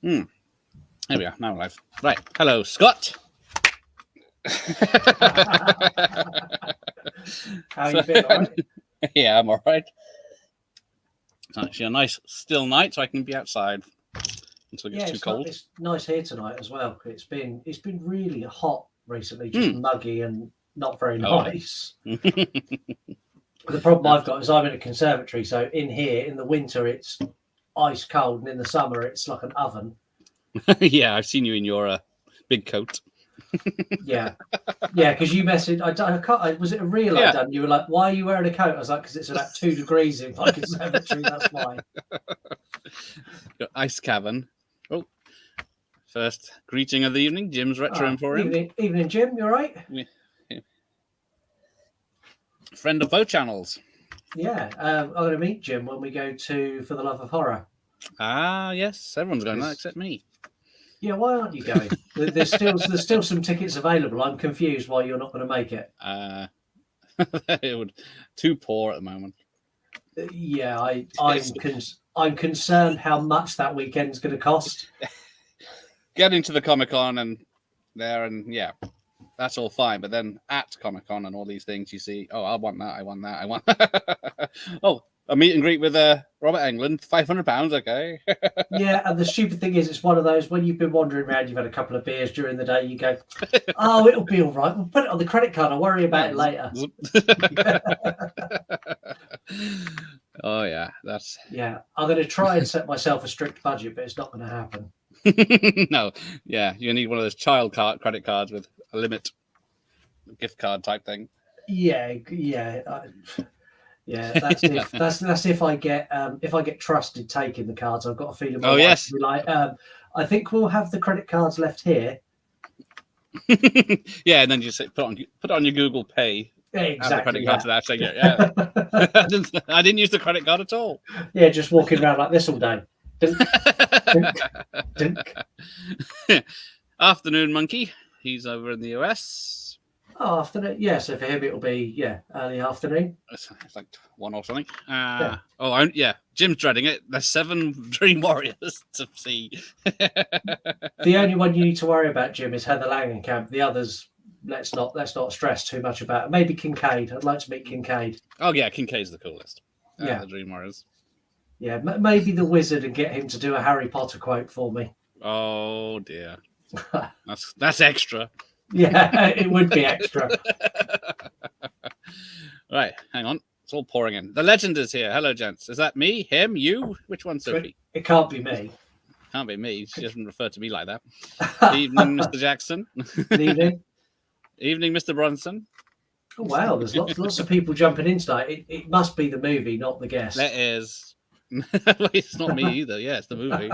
There we are. Now we're live. Right. Hello, Scott. How you been? All right? Yeah, I'm all right. It's actually a nice still night, so I can be outside until it gets too cold. It's nice here tonight as well. It's been really hot recently, just muggy and not very nice. Yeah. The problem I've got is I'm in a conservatory, so in here in the winter it's ice cold, and in the summer it's like an oven. Yeah, I've seen you in your big coat. Yeah, because you messaged. I can't. Was it a reel I done? You were like, "Why are you wearing a coat?" I was like, "Because it's about 2 degrees in my conservatory. That's why." Your ice cavern. Oh, first greeting of the evening, Jim's Retro Emporium. Evening, Jim. You all right? Yeah. Friend of both channels. Yeah, I'm going to meet Jim when we go to For the Love of Horror. Ah, yes, everyone's going there except me. Yeah, why aren't you going? There's still some tickets available. I'm confused why you're not going to make it. It would too poor at the moment. Yeah, I'm concerned how much that weekend's going to cost. Getting to the Comic-Con and yeah, that's all fine. But then at Comic-Con and all these things, you see, oh, I want that. Oh, a meet and greet with Robert Englund, £500. Okay. Yeah, and the stupid thing is, it's one of those when you've been wandering around, you've had a couple of beers during the day, you go, "Oh, it'll be all right. We'll put it on the credit card. I'll worry about it later." Oh yeah, that's. Yeah, I'm going to try and set myself a strict budget, but it's not going to happen. No, yeah, you need one of those child credit cards with a limit, gift card type thing. Yeah. That's if I get trusted taking the cards. I've got a feeling. Oh yes. Be like, I think we'll have the credit cards left here. Yeah, and then you say put it on your Google Pay. Exactly. The credit card to that. Saying, yeah. I didn't use the credit card at all. Yeah, just walking around like this all day. Afternoon, Monkey. He's over in the US. Oh, afternoon. Yeah, so for him it'll be early afternoon. It's like 1 or something. Oh, Jim's dreading it. There's 7 Dream Warriors to see. The only one you need to worry about, Jim, is Heather Langenkamp. The others, let's not stress too much about. Maybe Kincaid. I'd like to meet Kincaid. Oh yeah, Kincaid's the coolest. Yeah, the Dream Warriors. Yeah, maybe the Wizard and get him to do a Harry Potter quote for me. Oh dear, that's extra. Yeah, it would be extra. Right, hang on. It's all pouring in. The legend is here. Hello, gents. Is that me? Him? You? Which one, Sophie? It can't be me. Can't be me. She doesn't refer to me like that. Evening, Mr. Jackson. Evening. Evening, Mr. Bronson. Oh, wow, there's lots of people jumping in tonight. It must be the movie, not the guest. That is. It's not me either. Yeah, it's the movie.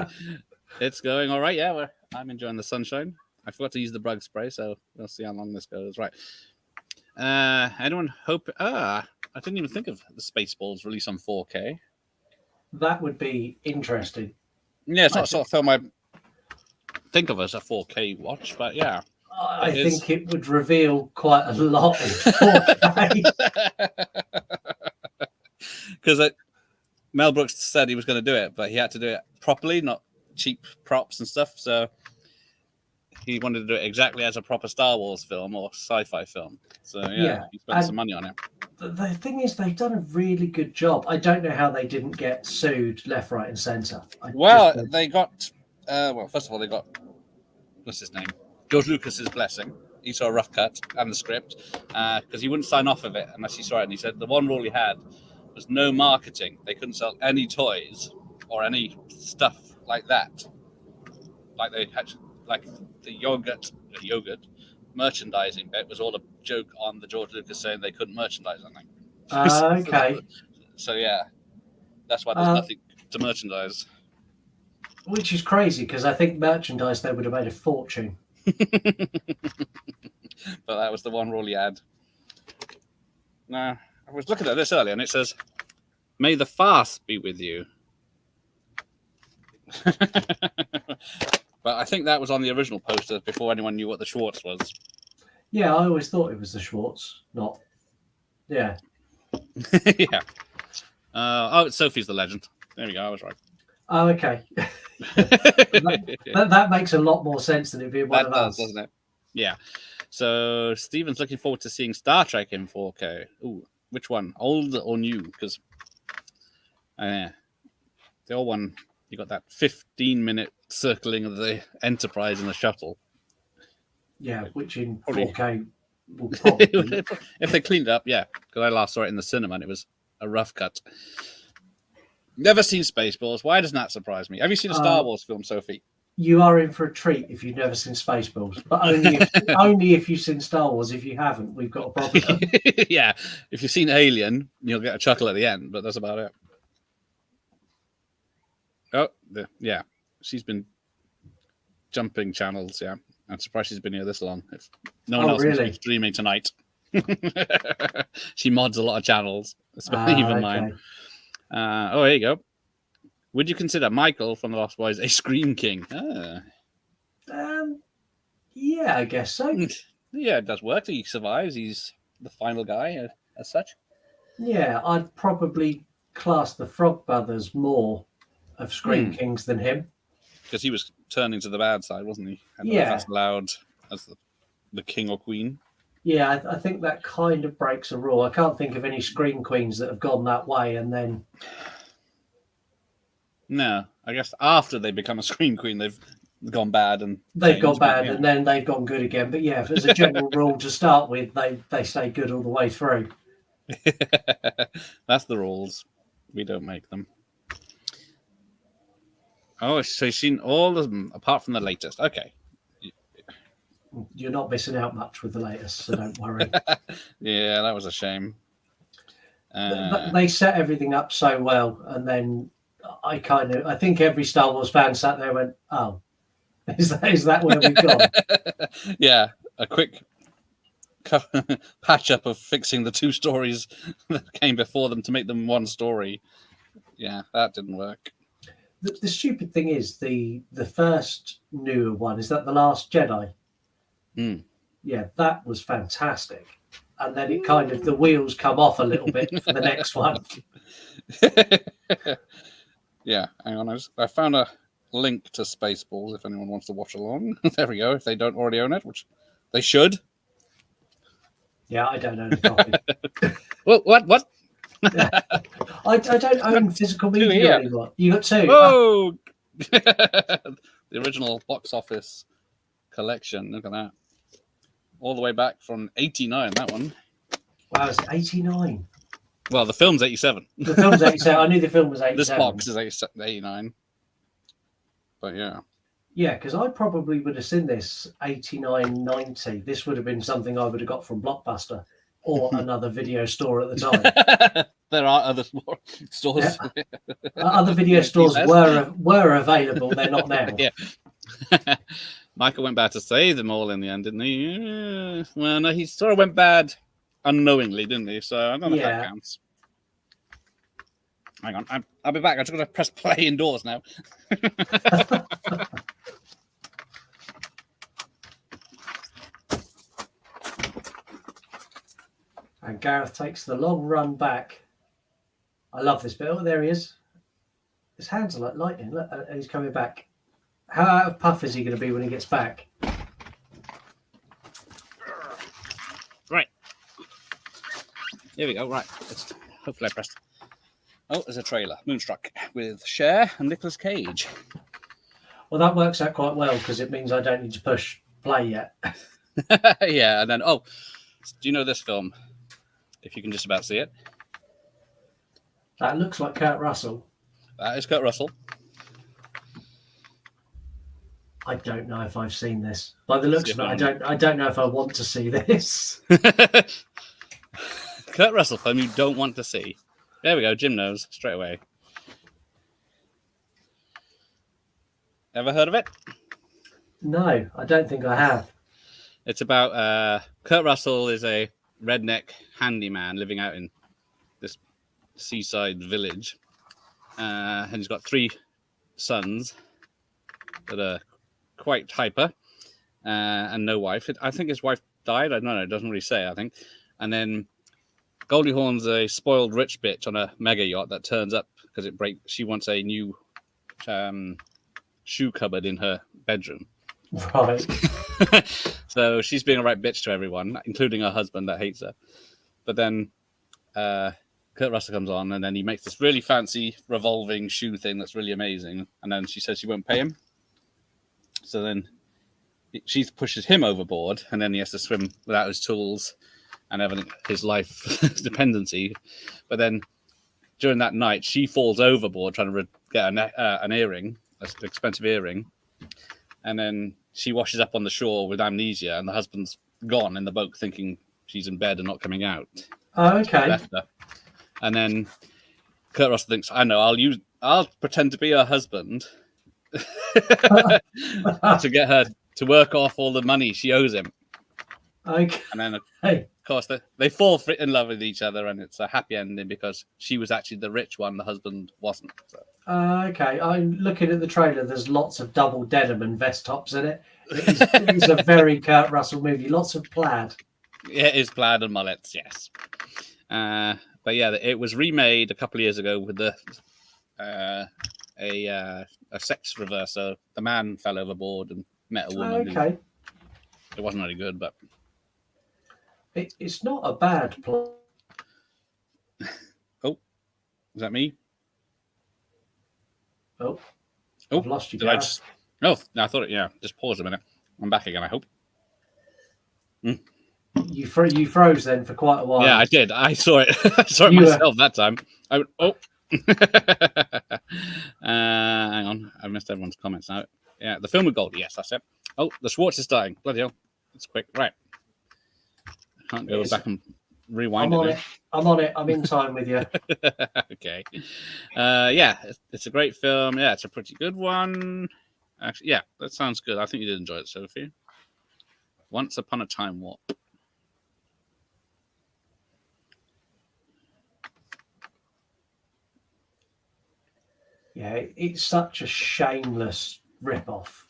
It's going all right. Yeah, I'm enjoying the sunshine. I forgot to use the bug spray, so we'll see how long this goes. Right. Anyone hope? I didn't even think of the Spaceballs release on 4K. That would be interesting. Yeah, it's not sort of film I think of as a 4K watch, but yeah. I think it would reveal quite a lot in 4K. Because Mel Brooks said he was going to do it, but he had to do it properly, not cheap props and stuff. So he wanted to do it exactly as a proper Star Wars film or sci-fi film. So yeah. He spent some money on it. The thing is, they've done a really good job. I don't know how they didn't get sued left, right, and centre. They got. First of all, they got what's his name? George Lucas's blessing. He saw a rough cut and the script because he wouldn't sign off of it unless he saw it. And he said the one rule he had was no marketing. They couldn't sell any toys or any stuff like that. Like they had, like the yogurt merchandising bit was all a joke on the George Lucas saying they couldn't merchandise anything. Okay. So yeah, that's why there's nothing to merchandise. Which is crazy because I think merchandise they would have made a fortune. But that was the one rule he had. Now, I was looking at this earlier and it says, "May the farce be with you." But I think that was on the original poster before anyone knew what the Schwartz was. Yeah, I always thought it was the Schwartz, not. Yeah. Yeah. Sophie's the legend. There we go. I was right. Oh, okay. that makes a lot more sense than it being one That of does, us. doesn't it? Yeah. So Steven's looking forward to seeing Star Trek in 4K. Ooh, which one? Old or new? Because the old one, you got that 15-minute circling of the Enterprise in the shuttle. Yeah, which in Probably. 4K will probably look... If they cleaned it up, yeah. Because I last saw it in the cinema and it was a rough cut. Never seen Spaceballs. Why doesn't that surprise me? Have you seen a Star Wars film, Sophie? You are in for a treat if you've never seen Spaceballs, but only if you've seen Star Wars. If you haven't, we've got a problem. Yeah, if you've seen Alien, you'll get a chuckle at the end, but that's about it. Oh, yeah, she's been jumping channels. Yeah, I'm surprised she's been here this long. If no one else really? is streaming tonight, she mods a lot of channels, especially even mine. Oh, here you go. Would you consider Michael from The Lost Boys a Scream King? Yeah, I guess so. Yeah, it does work. He survives. He's the final guy as such. Yeah, I'd probably class the Frog Brothers more of Scream Kings than him. Because he was turning to the bad side, wasn't he? I don't know if that's allowed as the king or queen. Yeah, I think that kind of breaks a rule. I can't think of any Scream Queens that have gone that way and then... No, I guess after they become a Scream Queen, they've gone bad and they've gone bad and then they've gone good again. But yeah, as a general rule to start with, they stay good all the way through. That's the rules. We don't make them. Oh, so you've seen all of them apart from the latest. Okay. You're not missing out much with the latest, so don't worry. Yeah, that was a shame. They set everything up so well, and then I think every Star Wars fan sat there and went, "Oh, is that where we've gone?" Yeah, a quick patch up of fixing the two stories that came before them to make them one story. Yeah, that didn't work. The stupid thing is the first newer one is that The Last Jedi. Yeah, that was fantastic, and then it kind of the wheels come off a little bit for the next one. Yeah, hang on. I found a link to Spaceballs if anyone wants to watch along. There we go. If they don't already own it, which they should. Yeah, I don't own a copy. What? Yeah. I don't own physical media anymore. You got two. Oh, the original box office collection. Look at that. All the way back from 89, that one. Wow, it's 89. Well, the film's 87. The film's 87. I knew the film was 87. This box is 89. But yeah. Yeah, because I probably would have seen this 89, 90. This would have been something I would have got from Blockbuster or another video store at the time. There are other stores. Yeah. Other video stores were available. They're not now. Yeah. Michael went bad to save them all in the end, didn't he? Well, no, he sort of went bad unknowingly, didn't he? So I don't know if that counts. Hang on, I'll be back. I'm just going to press play indoors now. And Gareth takes the long run back. I love this bit. Oh, there he is. His hands are like lightning. Look, and he's coming back. How out of puff is he going to be when he gets back? Right. Here we go. Right. Hopefully I pressed. Oh, there's a trailer. Moonstruck with Cher and Nicolas Cage. Well, that works out quite well because it means I don't need to push play yet. Yeah, and then, do you know this film? If you can just about see it. That looks like Kurt Russell. That is Kurt Russell. I don't know if I've seen this. By the looks of it, I don't know if I want to see this. Kurt Russell film you don't want to see. There we go. Jim knows straight away. Ever heard of it? No, I don't think I have. It's about Kurt Russell is a redneck handyman living out in this seaside village. And he's got 3 sons that are quite hyper and no wife. I think his wife died. I don't know. It doesn't really say, I think. And then Goldie Hawn's a spoiled rich bitch on a mega yacht that turns up because she wants a new shoe cupboard in her bedroom. Right. So she's being a right bitch to everyone, including her husband that hates her. But then Kurt Russell comes on, and then he makes this really fancy revolving shoe thing that's really amazing. And then she says she won't pay him. So then she pushes him overboard, and then he has to swim without his tools and everything, his life dependency. But then during that night, she falls overboard trying to get an earring, an expensive earring. And then she washes up on the shore with amnesia, and the husband's gone in the boat thinking she's in bed and not coming out. Oh, okay. Left her. And then Kurt Russell thinks, I know, I'll pretend to be her husband to get her to work off all the money she owes him. Okay. And then, of course, they fall in love with each other, and it's a happy ending because she was actually the rich one, the husband wasn't. So. Okay. I'm looking at the trailer. There's lots of double denim and vest tops in it. It's a very Kurt Russell movie. Lots of plaid. Yeah, it is plaid and mullets, yes. But yeah, it was remade a couple of years ago with a sex reverser. The man fell overboard and met a woman. Okay. It wasn't really good, but it's not a bad plot. Oh, is that me? Oh, I've lost you. Did I just? Oh, no, I thought it. Yeah, just pause a minute. I'm back again. I hope. You froze then for quite a while. Yeah, I did. I saw it. I saw it myself that time. I went, oh. Hang on. I missed everyone's comments now. Yeah, the film with Goldie. Yes, that's it. Oh, the Schwartz is dying. Bloody hell. It's quick. Right. I can't go back and rewind it. I'm on it. I'm in time with you. Okay. Yeah, it's a great film. Yeah, it's a pretty good one. Actually, yeah, that sounds good. I think you did enjoy it, Sophie. Once Upon a Time Warp. Yeah, it's such a shameless rip-off.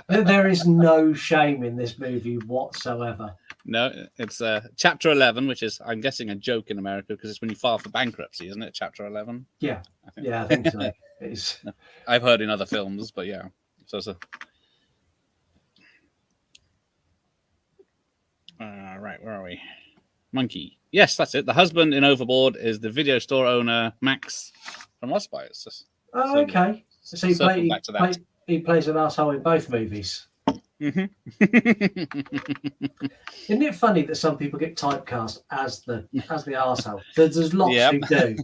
There is no shame in this movie whatsoever. No, it's Chapter 11, which is, I'm guessing, a joke in America because it's when you file for bankruptcy, isn't it? Chapter 11. Yeah, I think so. It's... I've heard in other films, but yeah. So. Right, where are we? Monkey. Yes, that's it. The husband in Overboard is the video store owner, Max from Lost Boys. Oh, okay. So he plays an asshole in both movies. Mm-hmm. Isn't it funny that some people get typecast as the arsehole? There's lots who do.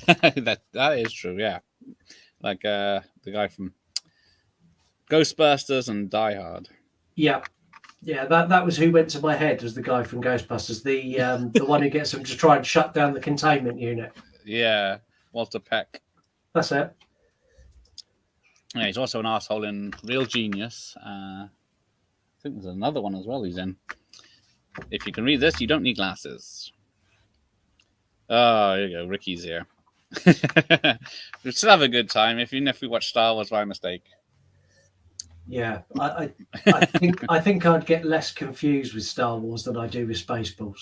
that is true, yeah. Like the guy from Ghostbusters and Die Hard. Yeah, that was who went to my head, was the guy from Ghostbusters, the one who gets them to try and shut down the containment unit. Yeah, Walter Peck. That's it. Yeah, he's also an arsehole in Real Genius. I think there's another one as well he's in. If you can read this, you don't need glasses. Oh, here you go. Ricky's here. We still have a good time, even if we watch Star Wars by mistake. Yeah, I think I'd get less confused with Star Wars than I do with Spaceballs.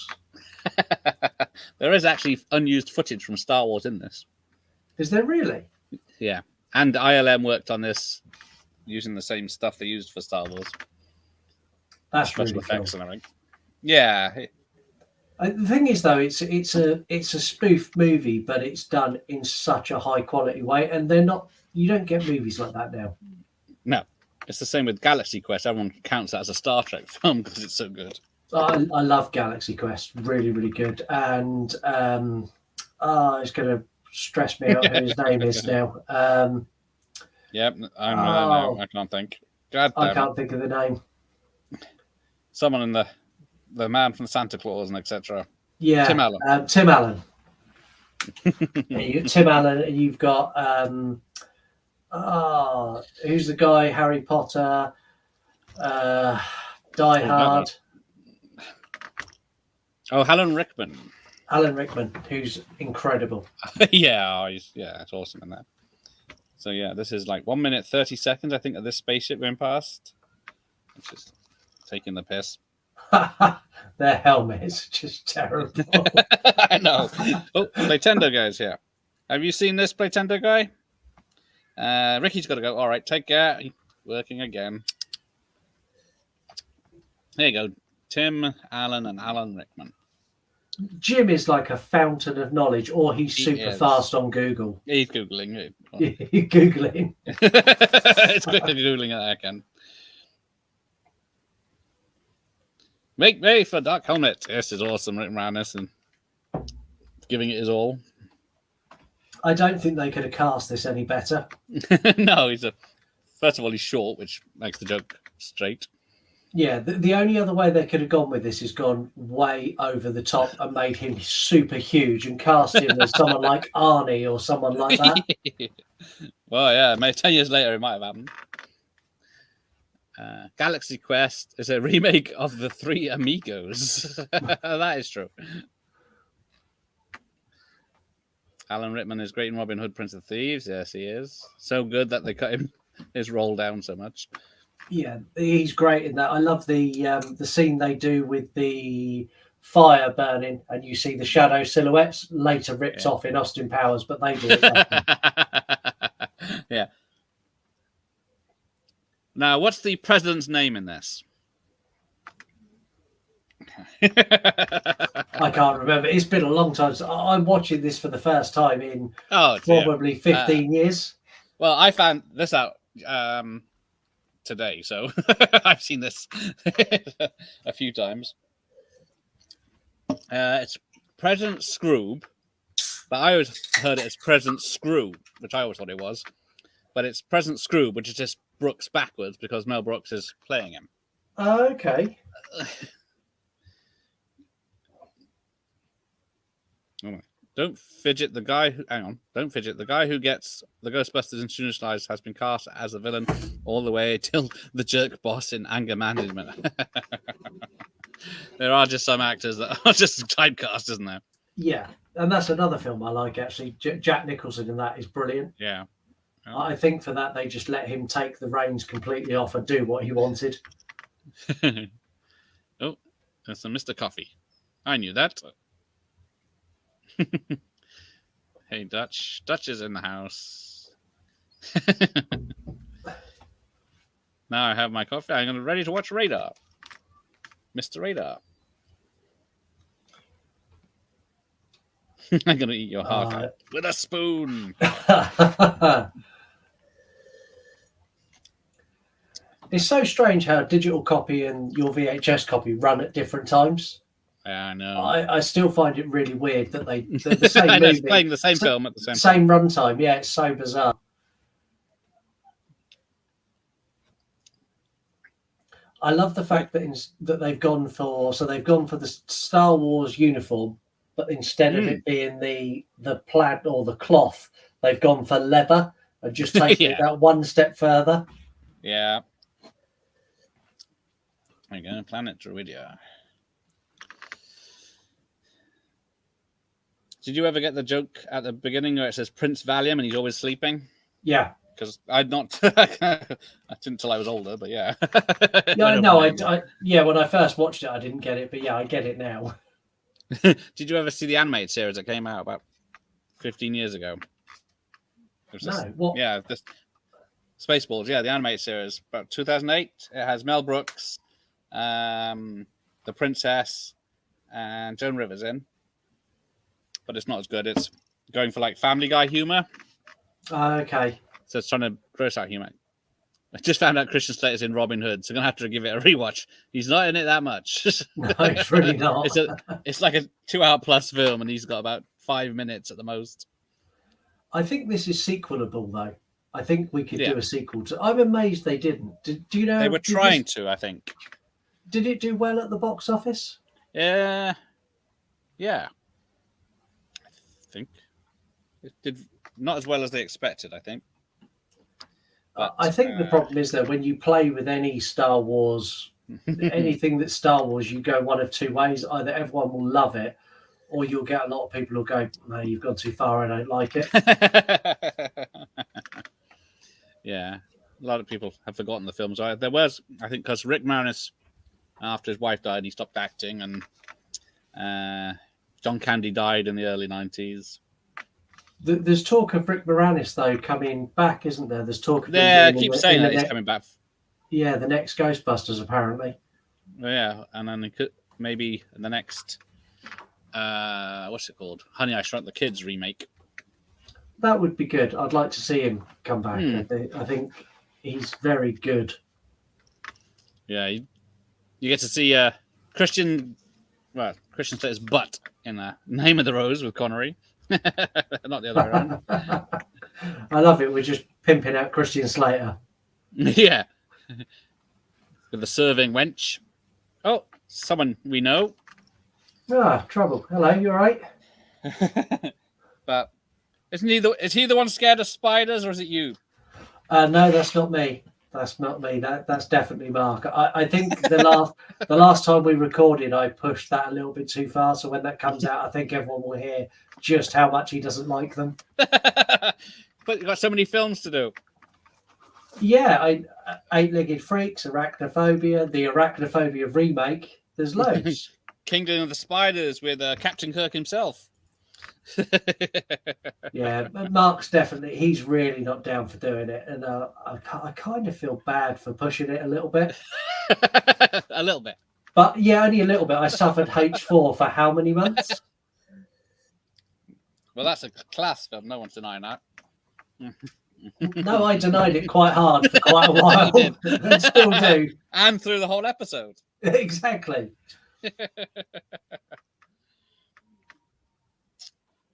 There is actually unused footage from Star Wars in this. Is there really? Yeah. And ILM worked on this using the same stuff they used for Star Wars. That's special really effects cool. and everything. Yeah. The thing is, though, it's a spoof movie, but it's done in such a high quality way, and you don't get movies like that now. No, it's the same with Galaxy Quest. Everyone counts that as a Star Trek film because it's so good. I love Galaxy Quest, really, really good, and it's going to stress me out who his name is now. Yep, I can't think. I can't think of the name. Someone in the man from Santa Claus and etc. Yeah, Tim Allen. Tim Allen. Tim Allen. You've got who's the guy? Harry Potter, Die Hard. Oh, Alan Rickman. Alan Rickman, who's incredible. Yeah, it's awesome in that. So yeah, this is like 1 minute 30 seconds, I think, of this spaceship going past. It's just taking the piss. Their helmets are just terrible. I know. Oh, Playtendo guy's here. Have you seen this Playtendo guy? Ricky's got to go. All right, take care. Working again. There you go. Tim Allen and Alan Rickman. Jim is like a fountain of knowledge, or he's He super is. fast on Google. He's Googling it. Googling. It's quickly Googling it, I can. Make way for Dark Helmet. This is awesome, Rick Moranis, and giving it his all. I don't think they could have cast this any better. No, first of all, he's short, which makes the joke straight. Yeah, the only other way they could have gone with this is gone way over the top and made him super huge and cast him as someone like Arnie or someone like that. Well, yeah, maybe 10 years later it might have happened. Galaxy Quest is a remake of The Three Amigos. That is true. Alan Rickman is great in Robin Hood, Prince of Thieves. Yes, he is. So good that they cut his roll down so much. Yeah, he's great in that. I love the scene they do with the fire burning, and you see the shadow silhouettes. Later ripped off in Austin Powers, but they do it. Yeah. Now, what's the president's name in this? I can't remember. It's been a long time. So I'm watching this for the first time in probably 15 years. Well, I found this out today, so I've seen this a few times. It's President Scroob, but I always heard it as President Screw, which I always thought it was. But it's President Scroob, which is just Brooks backwards because Mel Brooks is playing him. Okay. Oh, don't fidget. Don't fidget. The guy who gets the Ghostbusters institutionalized has been cast as a villain all the way till the jerk boss in Anger Management. There are just some actors that are just typecast, isn't there? Yeah, and that's another film I like, actually. Jack Nicholson in that is brilliant. Yeah. Oh. I think for that, they just let him take the reins completely off and do what he wanted. Oh, there's some Mr. Coffee. I knew that. Hey, Dutch. Dutch is in the house. Now I have my coffee. I'm ready to watch Radar. Mr. Radar. I'm going to eat your heart out with a spoon. It's so strange how a digital copy and your VHS copy run at different times. I know. I still find it really weird that they're the same movie. It's playing the same film at the same time. Runtime. Yeah, it's so bizarre. I love the fact that they've gone for the Star Wars uniform, but instead of it being the plaid or the cloth, they've gone for leather and just taken it that one step further. Yeah. There you go, Planet Druidia. Did you ever get the joke at the beginning where it says Prince Valium and he's always sleeping? Yeah. Because I'd not, I didn't until I was older, but yeah. Yeah, no, when I first watched it, I didn't get it, but yeah, I get it now. Did you ever see the animated series that came out about 15 years ago? What? Yeah, this Spaceballs, the animated series, about 2008. It has Mel Brooks, the princess, and Joan Rivers in. But it's not as good. It's going for like Family Guy humor. Okay. So it's trying to gross out humor. I just found out Christian Slater's in Robin Hood, so I'm gonna have to give it a rewatch. He's not in it that much. No, it's really not. It's like a 2-hour plus film, and he's got about 5 minutes at the most. I think this is sequelable, though. I think we could do a sequel to. I'm amazed they didn't. Do you know? They were trying to, I think. Did it do well at the box office? Yeah. I think it did not as well as they expected, I think. But, I think the problem is that when you play with any Star Wars, anything that's Star Wars, you go one of two ways. Either everyone will love it, or you'll get a lot of people who'll go, no, you've gone too far, I don't like it. Yeah. A lot of people have forgotten the films. There was, I think, because Rick Moranis, after his wife died, he stopped acting, and John Candy died in the early 90s. There's talk of Rick Moranis though coming back, isn't there? There's talk of him Yeah, I being keep saying in that he's coming back. Yeah, the next Ghostbusters apparently. Yeah, and then it could maybe in the next what's it called? Honey, I Shrunk the Kids remake. That would be good. I'd like to see him come back. I think he's very good. Yeah, you get to see Christian Slater's butt in Name of the Rose with Connery. Not the other way around. I love it. We're just pimping out Christian Slater. Yeah. With the serving wench. Oh, someone we know. Ah, trouble. Hello, you all right? But is he the one scared of spiders, or is it you? No, that's not me. That's not me. That's definitely Mark. I think the last time we recorded, I pushed that a little bit too far. So when that comes out, I think everyone will hear just how much he doesn't like them. But you've got so many films to do. Yeah, Eight-Legged Freaks, Arachnophobia, the Arachnophobia remake. There's loads. Kingdom of the Spiders with Captain Kirk himself. Yeah, Mark's definitely, he's really not down for doing it. And I kind of feel bad for pushing it a little bit. A little bit. But yeah, only a little bit. I suffered H4 for how many months? Well, that's a class film. No one's denying that. No, I denied it quite hard for quite a while. And still do. And through the whole episode. Exactly.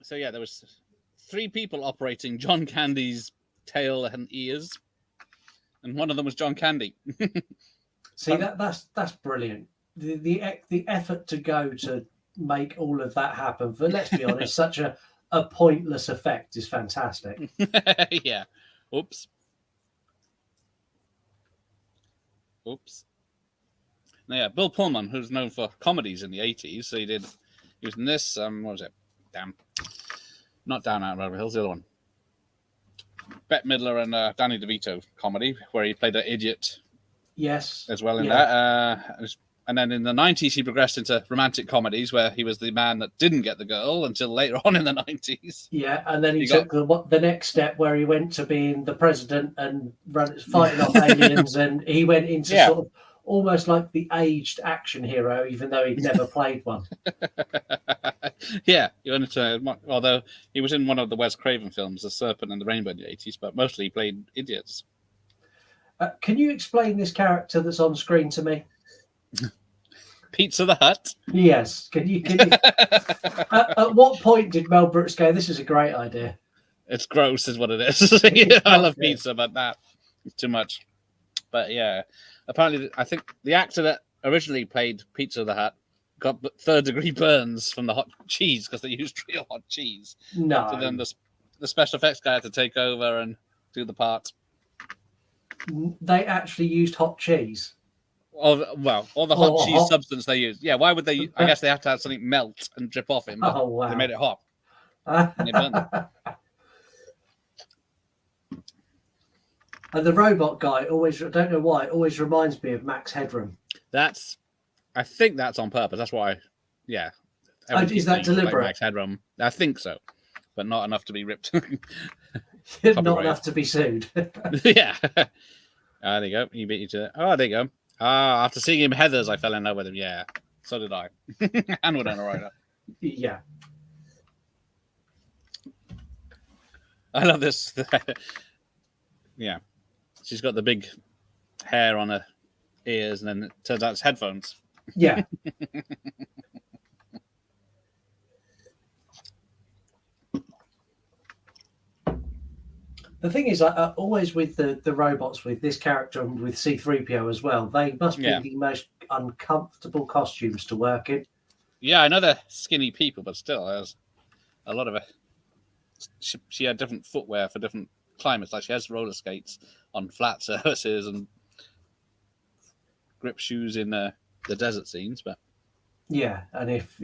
So yeah, there was 3 people operating John Candy's tail and ears, and one of them was John Candy. See, that's brilliant. The effort to go to make all of that happen for, let's be honest, such a pointless effect is fantastic. Yeah. Oops. Now, yeah, Bill Pullman, who's known for comedies in the 80s, so he was in this, what was it? Not Down Out Rabbit Hills, the other one. Bette Midler and Danny DeVito comedy, where he played an idiot. Yes. As well in that. And then in the 90s, he progressed into romantic comedies, where he was the man that didn't get the girl until later on in the 90s. Yeah, and then he took the next step where he went to being the president and fighting off aliens, and he went into sort of almost like the aged action hero, even though he'd never played one. Yeah, he went into, although he was in one of the Wes Craven films, The Serpent and the Rainbow in the 80s, but mostly he played idiots. Can you explain this character that's on screen to me? Pizza the Hut? Yes. Can you at what point did Mel Brooks go, this is a great idea? It's gross is what it is. I love pizza, but that is too much. But yeah, apparently I think the actor that originally played Pizza the Hut got third-degree burns from the hot cheese because they used real hot cheese. No. So then the special effects guy had to take over and do the part. They actually used hot cheese? All the hot cheese substance they used. Yeah, why would they? I guess they have to have something melt and drip off him. Oh, wow. They made it hot. And they burned it. And the robot guy always, I don't know why, always reminds me of Max Headroom. I think that's on purpose. That's why, yeah. Is that deliberate? Like Max Headroom. I think so, but not enough to be ripped. Not enough to be sued. Yeah. There you go. You beat you to it. Oh, there you go. After seeing him Heathers, I fell in love with him. Yeah, so did I. And Winona Ryder. Yeah. I love this. Yeah. She's got the big hair on her ears, and then it turns out it's headphones. Yeah. The thing is, always with the robots, with this character and with C-3PO as well, they must be the most uncomfortable costumes to work in. Yeah, I know they're skinny people, but still, there's a lot of it. She had different footwear for different climates. Like she has roller skates on flat surfaces and grip shoes in the desert scenes. But yeah, and if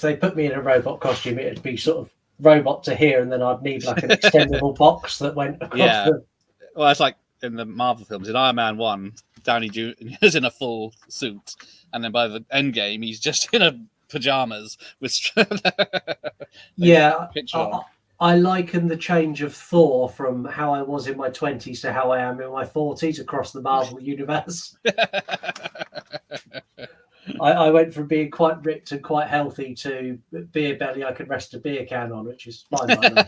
they put me in a robot costume, it'd be sort of robot to here, and then I'd need like an extendable box that went across Well, it's like in the Marvel films. In Iron Man 1, Downey Jr. is in a full suit, and then by the end game, he's just in a pajamas with yeah. I liken the change of Thor from how I was in my 20s to how I am in my 40s across the Marvel universe. I went from being quite ripped and quite healthy to beer belly I could rest a beer can on, which is fine by me.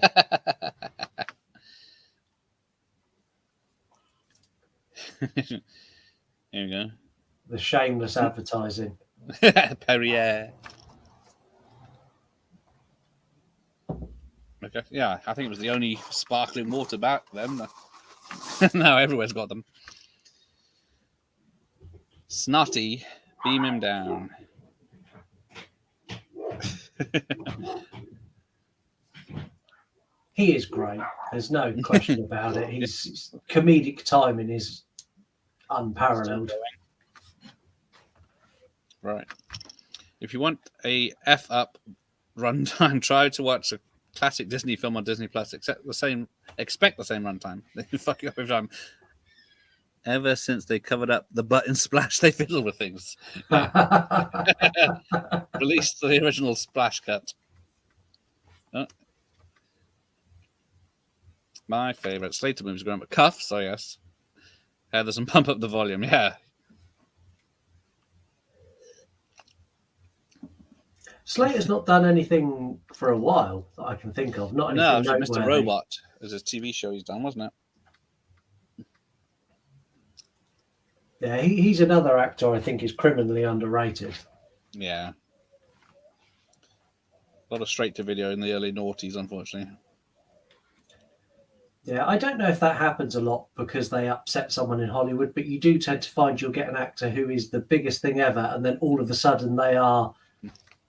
There you go. The shameless advertising. Perrier. Okay. Yeah, I think it was the only sparkling water back then. Now everywhere's got them. Snotty, beam him down. He is great. There's no question about it. His comedic timing is unparalleled. Right. If you want a F up runtime, try to watch a classic Disney film on Disney Plus. Expect the same runtime. They fuck you up every time. Ever since they covered up the button splash, they fiddle with things. Released the original splash cut. Oh. My favourite Slater movies growing up. Cuffs, oh yes. Heathers and pump up the volume, yeah. Slater's not done anything for a while that I can think of. Not anything No, noteworthy. Mr. Robot is a TV show he's done, wasn't it? Yeah, he's another actor I think is criminally underrated. Yeah. A lot of straight to video in the early noughties, unfortunately. Yeah, I don't know if that happens a lot because they upset someone in Hollywood, but you do tend to find you'll get an actor who is the biggest thing ever, and then all of a sudden they are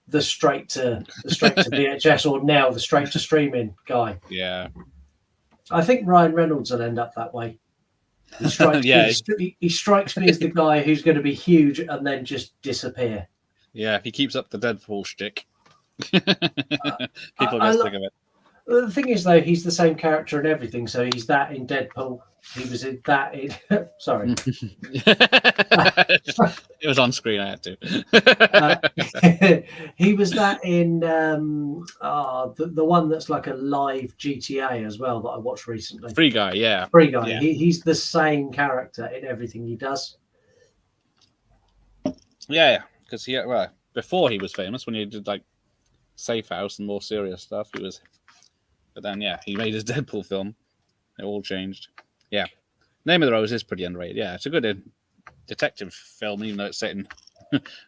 the straight to VHS or now the straight to streaming guy. Yeah. I think Ryan Reynolds will end up that way. He strikes, he strikes me as the guy who's going to be huge and then just disappear. Yeah, if he keeps up the Deadpool shtick, people get sick of it. The thing is, though, he's the same character in everything. So he's that in Deadpool. He was in that in... Sorry. It was on screen, I had to. He was that in the one that's like a live GTA as well that I watched recently. Free Guy, yeah. Free Guy. Yeah. He's the same character in everything he does. Yeah, because before he was famous, when he did like Safe House and more serious stuff, he was... But then, yeah, he made his Deadpool film. It all changed. Yeah. Name of the Rose is pretty underrated. Yeah, it's a good detective film, even though it's set in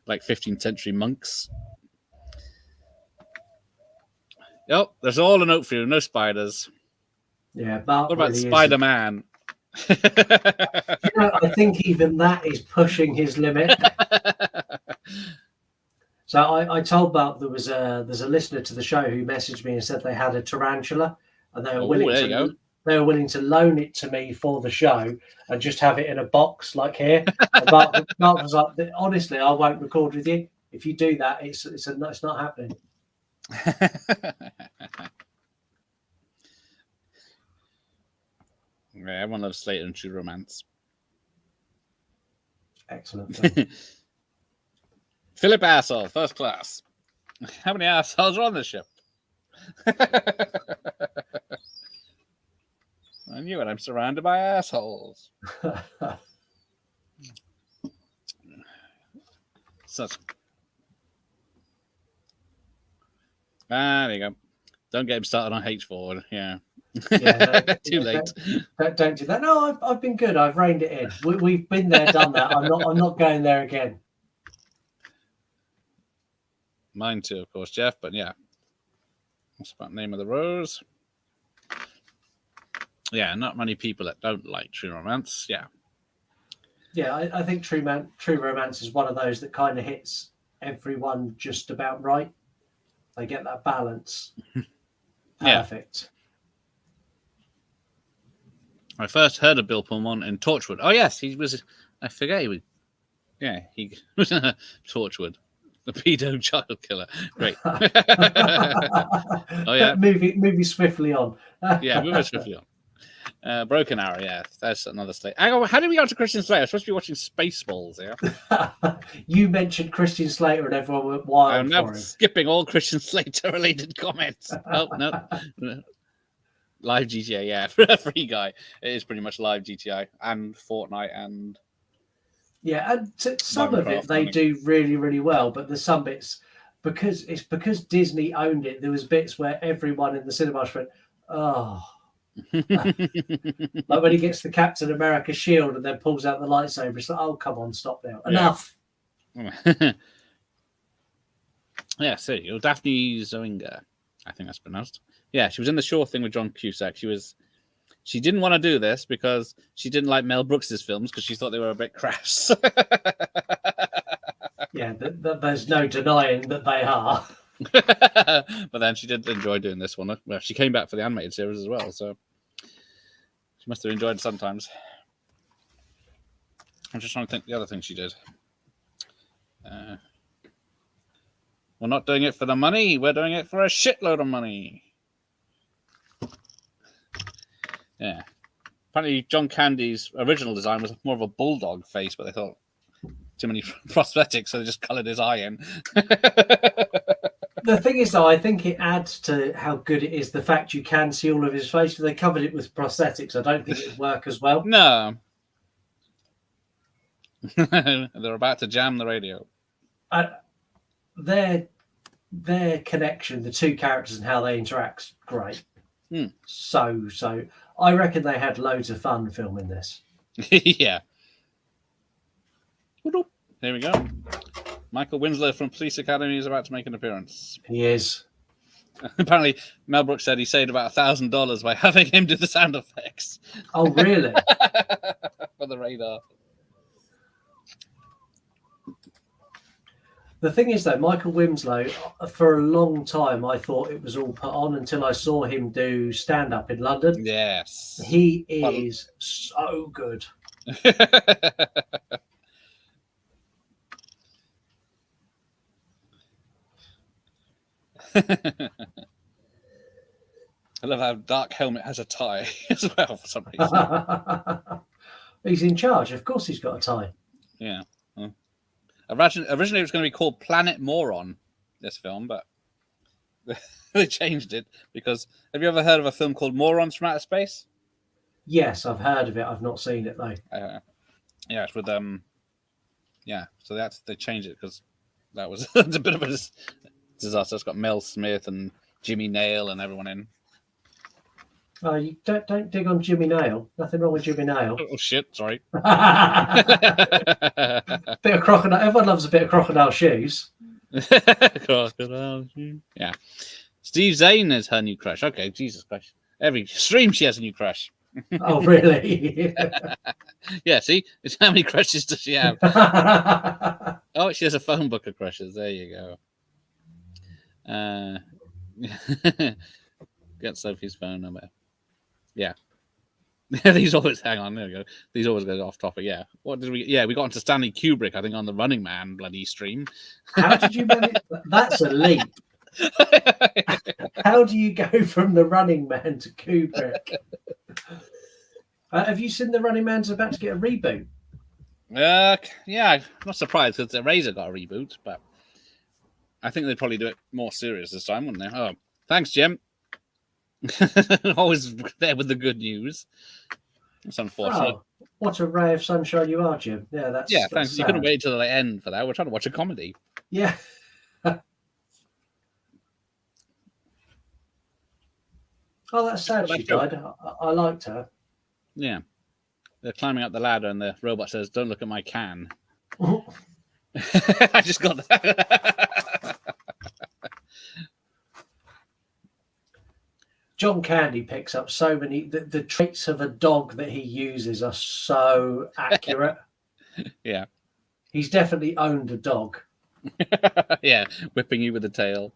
like 15th century monks. Oh, there's all a note for you. No spiders. Yeah, but what about really Spider-Man? I think even that is pushing his limit. So I told Bart there's a listener to the show who messaged me and said they had a tarantula and they were willing to loan it to me for the show and just have it in a box like here. Bart was like, honestly, I won't record with you. If you do that, it's not happening. Yeah, everyone loves Slater and True Romance. Excellent film. Philip Asshole, first class. How many assholes are on the ship? I knew it. I'm surrounded by assholes. Such. There you go. Don't get him started on H4. Yeah. Too late. Don't do that. No, I've been good. I've reined it in. We've been there, done that. I'm not going there again. Mine too, of course, Jeff. But yeah, what's about Name of the Rose? Yeah, not many people that don't like True Romance. Yeah. Yeah, I think True Romance is one of those that kind of hits everyone just about right. They get that balance. Perfect. Yeah. I first heard of Bill Pullman in Torchwood. Oh yes, he was. I forget he was. Yeah, he was in Torchwood. The pedo child killer. Great. Oh yeah. Movie swiftly on. Yeah, move swiftly on. Broken Arrow, yeah. That's another Slater. How did we get to Christian Slater? I'm supposed to be watching Spaceballs, yeah? You mentioned Christian Slater and everyone went wild I'm now skipping all Christian Slater related comments. Oh, no. Live GTA, yeah, for a free guy, it is pretty much live GTA and Fortnite and Yeah, and some of it Minecraft. they do really, really well, but there's some bits because Disney owned it. There was bits where everyone in the cinema went, "Oh." Like when he gets the Captain America shield and then pulls out the lightsaber, it's like, oh, come on, stop now. Enough. Yeah, see, Daphne Zoinga, I think that's pronounced. Yeah, she was in the Shore thing with John Cusack. She didn't want to do this because she didn't like Mel Brooks's films because she thought they were a bit crass. Yeah, there's no denying that they are. But then she did enjoy doing this one. Well, she came back for the animated series as well, so she must have enjoyed it sometimes. I'm just trying to think the other thing she did. We're not doing it for the money. We're doing it for a shitload of money. Yeah. Apparently, John Candy's original design was more of a bulldog face, but they thought too many prosthetics, so they just coloured his eye in. The thing is, though, I think it adds to how good it is the fact you can see all of his face. If they covered it with prosthetics, I don't think it'd work as well. No. They're about to jam the radio. Their connection, the two characters and how they interact, great. So I reckon they had loads of fun filming this. Yeah. Here we go. Michael Winslow from Police Academy is about to make an appearance. He is. Apparently, Mel Brooks said he saved about $1,000 by having him do the sound effects. Oh, really? For the radar. The thing is, though, Michael Winslow, for a long time, I thought it was all put on until I saw him do stand-up in London. Yes. He is so good. I love how Dark Helmet has a tie as well for some reason. He's in charge. Of course he's got a tie. Yeah. Originally, it was going to be called Planet Moron, this film, but they changed it because... Have you ever heard of a film called Morons from Outer Space? Yes, I've heard of it. I've not seen it, though. Yeah, it's with... Yeah, so they changed it because that was a bit of a disaster. It's got Mel Smith and Jimmy Nail and everyone in. Oh, you don't dig on Jimmy Nail. Nothing wrong with Jimmy Nail. Oh shit! Sorry. Bit of crocodile. Everyone loves a bit of crocodile shoes. Crocodile shoes. Yeah. Steve Zane is her new crush. Okay, Jesus Christ. Every stream she has a new crush. Oh, really? Yeah. See, how many crushes does she have? Oh, she has a phone book of crushes. There you go. Get Sophie's phone number. Yeah. These always hang on. There we go. These always go off topic. Yeah. What did we? Yeah, we got onto Stanley Kubrick. I think on the Running Man bloody stream. How did you manage? That's a leap. How do you go from the Running Man to Kubrick? Have you seen the Running Man's about to get a reboot? Yeah, I'm not surprised because the Razor got a reboot, but I think they'd probably do it more serious this time, wouldn't they? Oh, thanks, Jim. Always there with the good news. It's unfortunate. Oh, what a ray of sunshine you are, Jim. Yeah, that's thanks. sad. You couldn't wait till the end for that. We're trying to watch a comedy. Yeah. Oh, that's sad she died. I liked her. Yeah. They're climbing up the ladder and the robot says, "Don't look at my can." I just got that. John Candy picks up so many... The traits of a dog that he uses are so accurate. Yeah. He's definitely owned a dog. Yeah, whipping you with the tail.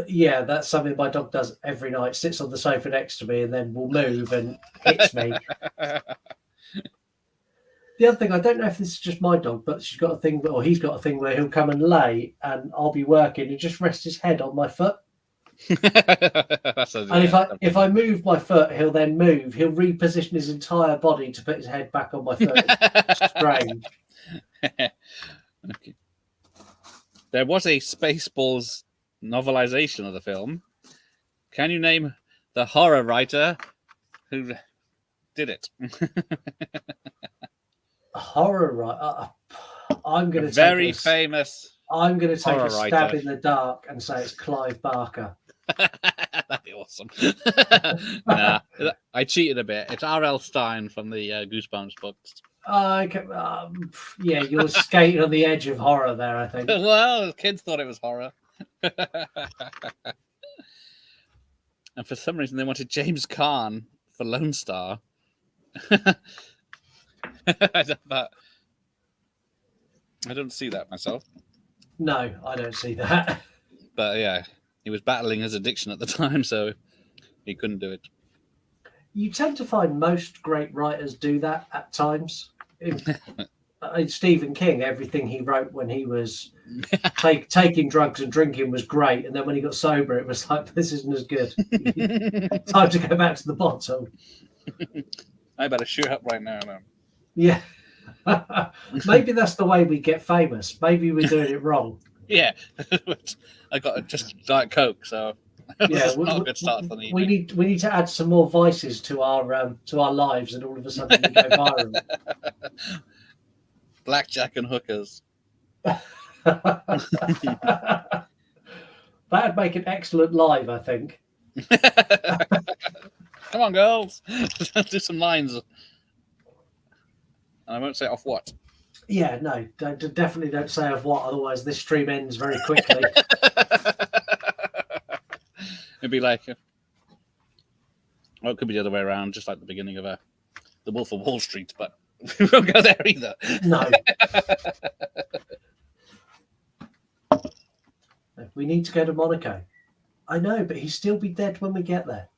Yeah, that's something my dog does every night. Sits on the sofa next to me and then will move and hits me. The other thing, I don't know if this is just my dog, but he's got a thing where he'll come and lay and I'll be working and just rest his head on my foot. And if I move my foot, he'll then move. He'll reposition his entire body to put his head back on my foot. It's strange. Okay. There was a Spaceballs novelization of the film. Can you name the horror writer who did it. Horror, right? I'm going A to take very it. famous. I'm going to take horror a stab writer. in the dark and say it's Clive Barker. That'd be awesome. Nah, I cheated a bit. It's R.L. Stein from the Goosebumps books. Yeah, you're skating on the edge of horror there, I think. Well, kids thought it was horror. And for some reason, they wanted James Caan for Lone Star. I don't see that myself. No, I don't see that. But yeah, he was battling his addiction at the time, so he couldn't do it. You tend to find most great writers do that at times. Stephen King, everything he wrote when he was taking drugs and drinking was great, and then when he got sober, it was like, this isn't as good. Time to go back to the bottom. I better shoot up right now. Then. Yeah. Maybe that's the way we get famous. Maybe we're doing it wrong. Yeah, I got just Diet Coke, so Yeah, not a good start for the evening. we need to add some more vices to our lives, and all of a sudden we go viral. Blackjack and hookers. That'd make an excellent live, I think. Come on, girls, do some lines. And I won't say off what. Yeah, no, definitely don't say of what, otherwise this stream ends very quickly. It'd be like, well, it could be the other way around, just like the beginning of The Wolf of Wall Street, but we won't go there either. No. We need to go to Monaco. I know, but he'll still be dead when we get there.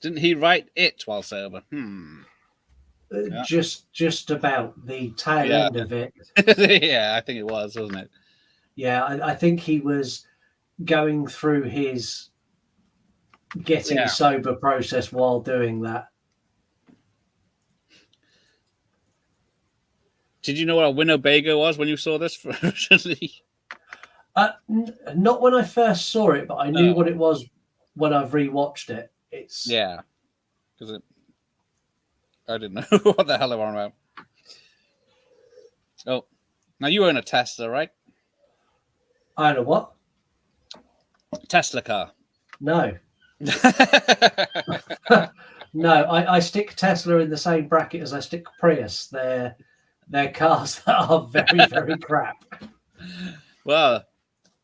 Didn't he write it while sober? Yeah. Just about the tail end of it. Yeah, I think it was, wasn't it? Yeah, I think he was going through his getting sober process while doing that. Did you know what a Winnebago was when you saw this originally? Not when I first saw it, but I knew what it was when I've rewatched it. It's because I didn't know what the hell they were on about. Oh, now you own a Tesla, right? I don't know what. Tesla car. No. No, I stick Tesla in the same bracket as I stick Prius. They're cars that are very, very crap. Well,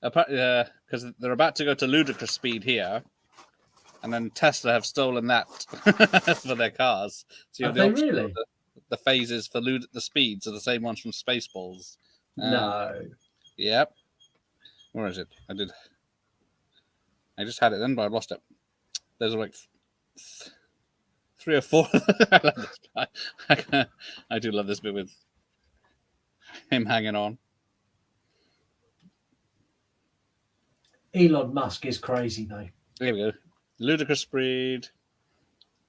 because they're about to go to ludicrous speed here, and then Tesla have stolen that for their cars. So you have they really? The phases for the speeds are the same ones from Spaceballs. No. Yep. Where is it? I just had it then, but I lost it. There's like 3 or 4. I love this. I do love this bit with him hanging on. Elon Musk is crazy though. There we go. Ludicrous speed,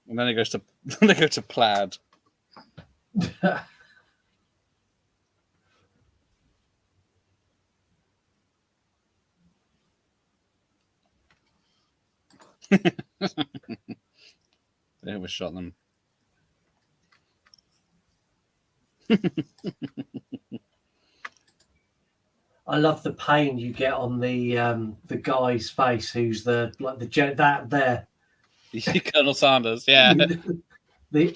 and then it goes to they go to plaid. They overshot them. I love the pain you get on the guy's face who's that there. Colonel Sanders, yeah. He's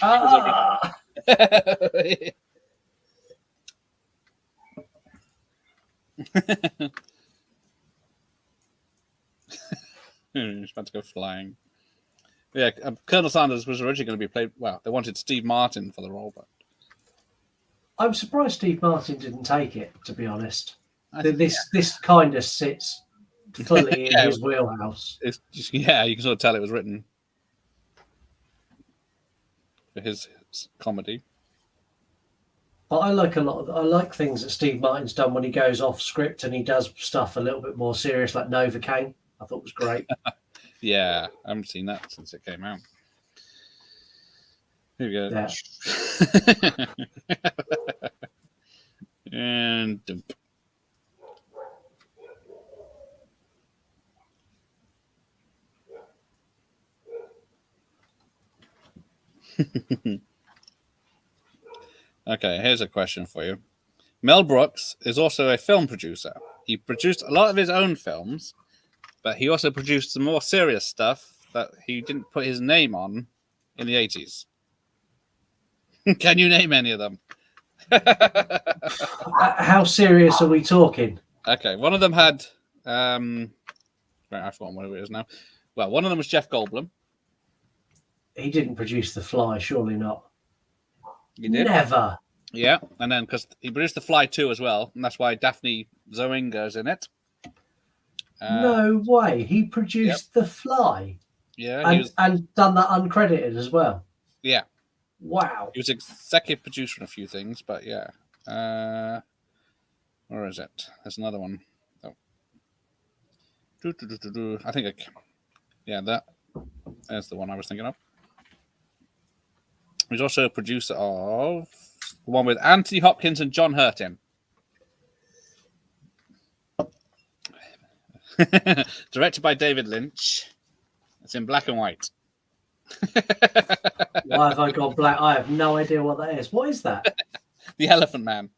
about to go flying. Yeah, Colonel Sanders was originally going to be played. Well, they wanted Steve Martin for the role, but I'm surprised Steve Martin didn't take it. To be honest, this kind of sits fully in his wheelhouse. It's just, you can sort of tell it was written for his comedy. But I like things that Steve Martin's done when he goes off script and he does stuff a little bit more serious, like Novocaine. I thought was great. Yeah, I haven't seen that since it came out. Here we go. Yeah. And dump. Okay, here's a question for you. Mel Brooks is also a film producer. He produced a lot of his own films, but he also produced some more serious stuff that he didn't put his name on in the 80s. Can you name any of them? How serious are we talking? Okay, one of them had. Right, I've forgotten what it is now. Well, one of them was Jeff Goldblum. He didn't produce The Fly, surely not. He did. Never. Yeah, and then because he produced The Fly 2 as well, and that's why Daphne Zoinger's in it. No way. He produced The Fly. Yeah, he was, and done that uncredited as well. Yeah. Wow. He was executive producer on a few things, but yeah. Where is it? There's another one. Oh. I think that's the one I was thinking of. He's also a producer of the one with Anthony Hopkins and John Hurt in. Directed by David Lynch. It's in black and white. Why have I got black? I have no idea what that is. What is that? The Elephant Man.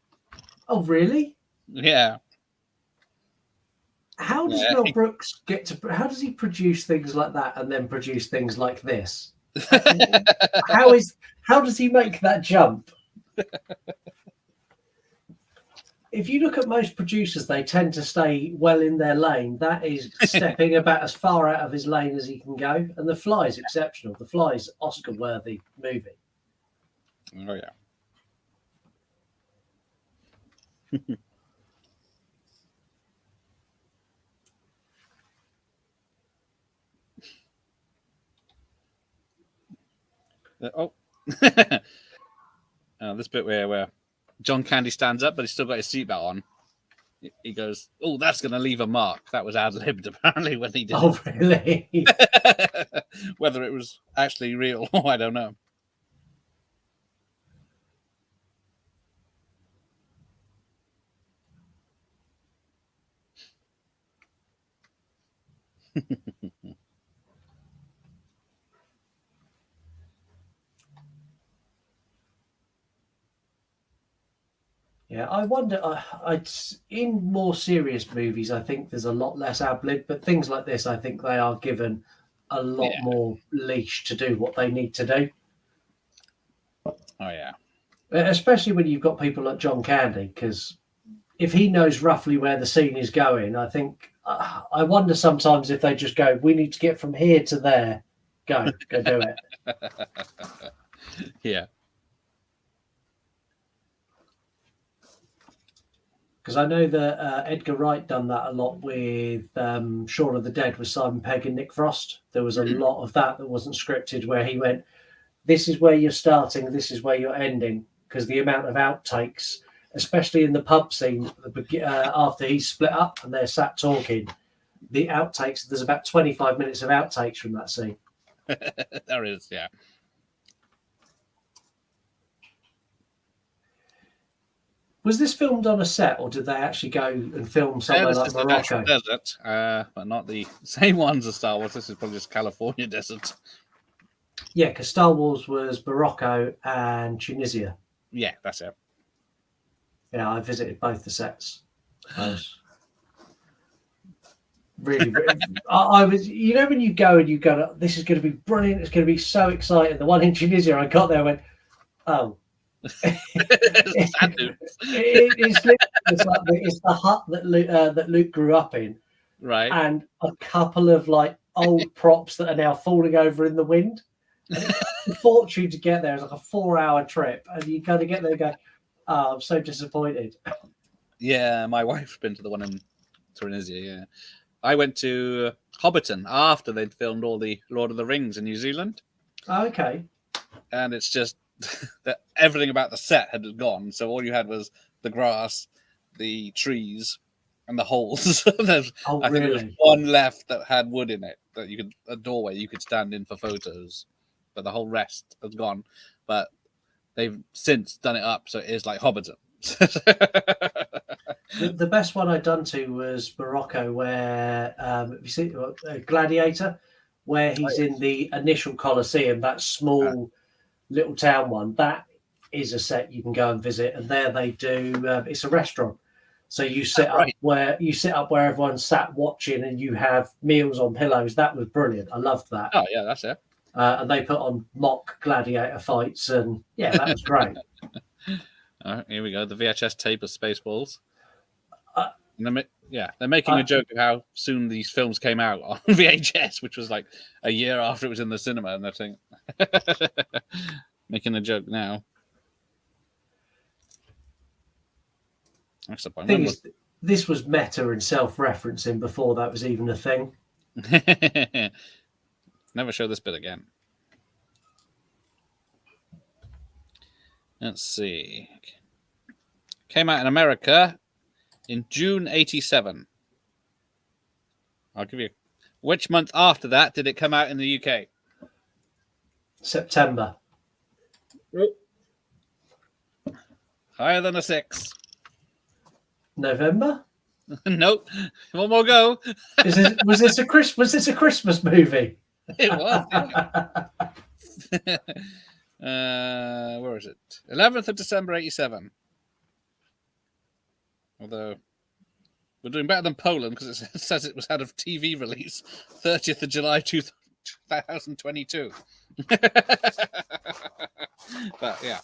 Oh, really? Yeah. How does Mel Brooks get to? How does he produce things like that and then produce things like this? How does he make that jump? If you look at most producers, they tend to stay well in their lane. That is stepping about as far out of his lane as he can go. And The Fly is exceptional. The Fly is Oscar-worthy movie. Oh, yeah. This bit where John Candy stands up, but he's still got his seatbelt on. He goes, "Oh, that's going to leave a mark." That was ad-libbed, apparently, when he did it. Oh, really? Whether it was actually real, I don't know. Yeah, I wonder. In more serious movies, I think there's a lot less ad-lib, but things like this, I think they are given a lot more leash to do what they need to do. Oh, yeah. Especially when you've got people like John Candy, because if he knows roughly where the scene is going, I think I wonder sometimes if they just go, "We need to get from here to there." Go do it. Yeah. Because I know that Edgar Wright done that a lot with Shaun of the Dead with Simon Pegg and Nick Frost. There was a lot of that wasn't scripted, where he went, "This is where you're starting, this is where you're ending," because the amount of outtakes, especially in the pub scene after he's split up and they're sat talking, the outtakes, there's about 25 minutes of outtakes from that scene. There is, yeah. Was this filmed on a set, or did they actually go and film somewhere like Morocco? Desert, but not the same ones as Star Wars. This is probably just California desert. Yeah, because Star Wars was Morocco and Tunisia. Yeah, that's it. Yeah, I visited both the sets. Really, I was, when you go and you go, "This is going to be brilliant. It's going to be so exciting." The one in Tunisia, I got there and went, "Oh." It's the hut that Luke grew up in, right? And a couple of like old props that are now falling over in the wind. And it's a fortune to get there. It's like a 4-hour trip, and you kind of get there and go, "Oh, I'm so disappointed." Yeah, my wife's been to the one in Tunisia. Yeah, I went to Hobbiton after they'd filmed all the Lord of the Rings in New Zealand. Oh, okay. And it's just that everything about the set had gone, so all you had was the grass, the trees, and the holes. I think there was one left that had wood in it, that a doorway you could stand in for photos, but the whole rest had gone. But they've since done it up, so it is like Hobbiton. The best one I'd done to was Morocco, where you see Gladiator, where he's in the initial Colosseum, that small little town one, that is a set you can go and visit. And there they do. It's a restaurant, so you sit up Right. where everyone's sat watching, and you have meals on pillows. That was brilliant. I loved that. Oh yeah, that's it. And they put on mock gladiator fights, and yeah, that was great. All right, here we go. The VHS tape of Spaceballs. Uh, They're making a joke of how soon these films came out on VHS, which was like a year after it was in the cinema, and they're saying, making a joke now. That's the point. Thing is, this was meta and self-referencing before that was even a thing. Never show this bit again. Let's see. Came out in America in June 87. I'll give you. Which month after that did it come out in the UK? September. Higher than a 6. November? Nope. One more go. Was this a Christmas movie? It was. Yeah. Where is it? 11th of December 87. Although we're doing better than Poland because it says it was had a TV release 30th of July 2022. But yeah.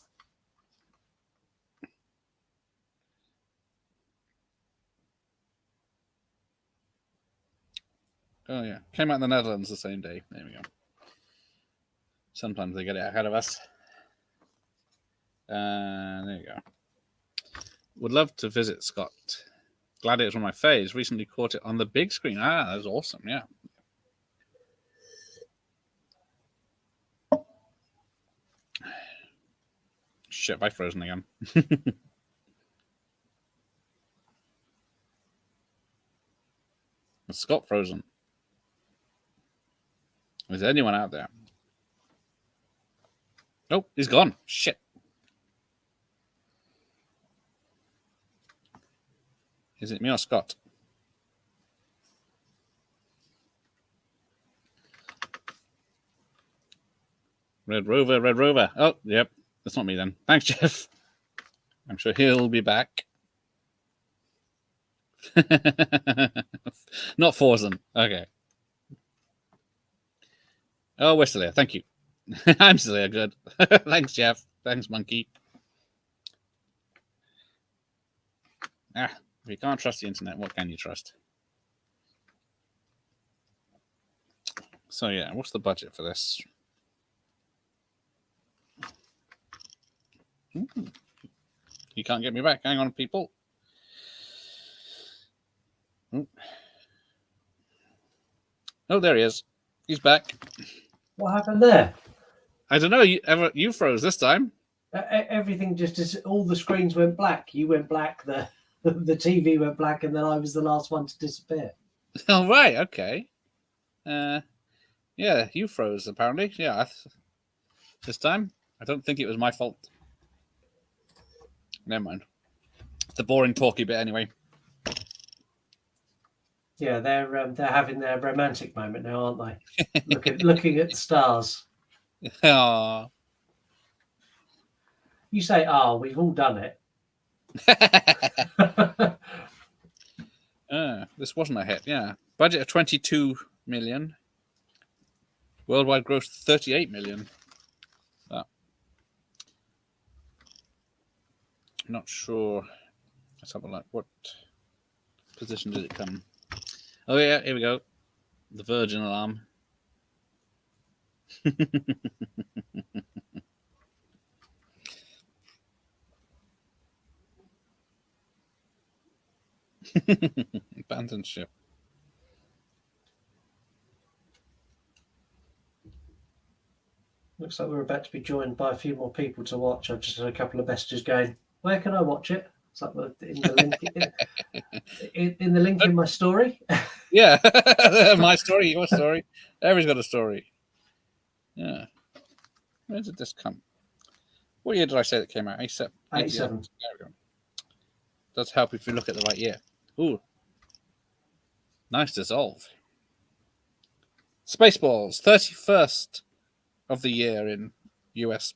Oh yeah, came out in the Netherlands the same day. There we go. Sometimes they get it ahead of us. There you go. Would love to visit Scott. Gladiator's one of my faves. Recently caught it on the big screen. Ah, that was awesome. Yeah. Shit, have I frozen again? Is Scott frozen? Is there anyone out there? Nope, he's gone. Shit. Is it me or Scott? Red Rover, Red Rover. Oh, yep. That's not me then. Thanks, Jeff. I'm sure he'll be back. Not frozen. Okay. Oh, we're still here. Thank you. I'm still here. Good. Thanks, Jeff. Thanks, Monkey. If you can't trust the internet, what can you trust? So, yeah, what's the budget for this? You can't get me back. Hang on, people. Oh, there he is. He's back. What happened there? I don't know. You froze this time. Everything just all the screens went black. You went black. The TV went black, and then I was the last one to disappear. Oh right, okay. Yeah, you froze apparently. Yeah, this time I don't think it was my fault. Never mind. It's the boring talky bit anyway. Yeah, they're having their romantic moment now, aren't they? looking at the stars. Aww. You say, we've all done it. This wasn't a hit, yeah. Budget of 22 million. Worldwide gross 38 million. Not sure. Let's have a look. What position did it come? Oh yeah, here we go. The Virgin alarm. Abandoned ship. Looks like we're about to be joined by a few more people to watch. I've just had a couple of messages going, where can I watch it? It's like in the link in the link in my story. Yeah. My story, your story. Everybody's got a story. Yeah. Where did this come? What year did I say it came out? 87. 87. There we go. Does help if you look at the right year. Ooh. Nice dissolve. Spaceballs, 31st of the year in US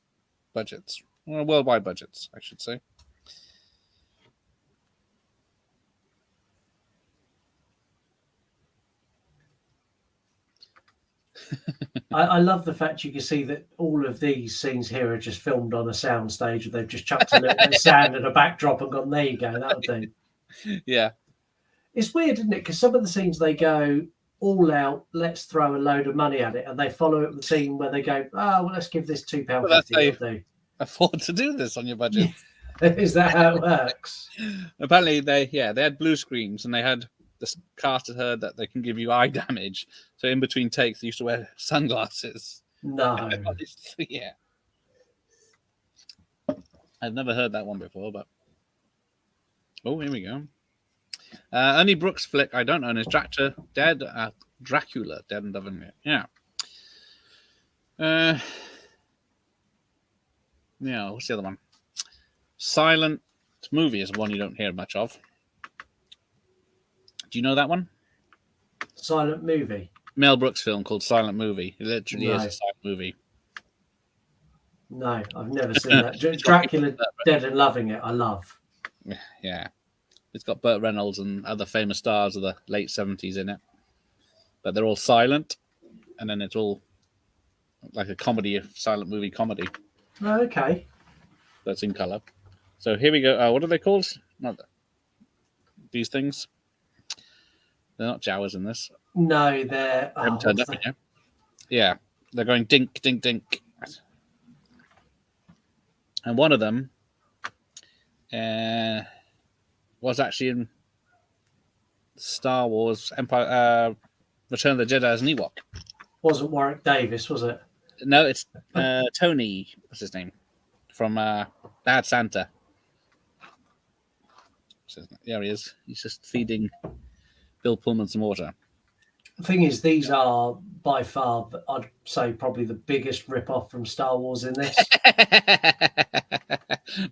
budgets. Well, worldwide budgets, I should say. I love the fact you can see that all of these scenes here are just filmed on a sound stage. They've just chucked a little bit of sand and a backdrop and gone, there you go, that'll do. Yeah. It's weird, isn't it? Because some of the scenes they go all out, let's throw a load of money at it, and they follow it with the scene where they go, oh, well, let's give this £2.50. Well, that's how you do. afford to do this on your budget. Is that how it works? Apparently, they had blue screens, and they had the cast had heard that they can give you eye damage. So in between takes, they used to wear sunglasses. No. Yeah. I've never heard that one before, but oh, here we go. Ernie Brooks flick I don't own is Dracula Dead and Loving. Yeah. Yeah, what's the other one? Silent Movie is one you don't hear much of. Do you know that one? Silent Movie? Mel Brooks film called Silent Movie. It literally is a silent movie. No, I've never seen that. Dracula Dead and Loving It, I love. Yeah. It's got Burt Reynolds and other famous stars of the late 70s in it. But they're all silent. And then it's all like a comedy, a silent movie comedy. Oh, okay. That's in colour. So here we go. What are they called? Not these things. They're not Jawas in this. No, they're... They haven't turned up yet. Yeah. They're going dink, dink, dink. And one of them was actually in Star Wars Empire, Return of the Jedi as an Ewok. Wasn't Warwick Davis, was it? No, it's Tony. What's his name? From Bad Santa. There he is. He's just feeding Bill Pullman some water. The thing is, these are by far, I'd say, probably the biggest rip-off from Star Wars in this.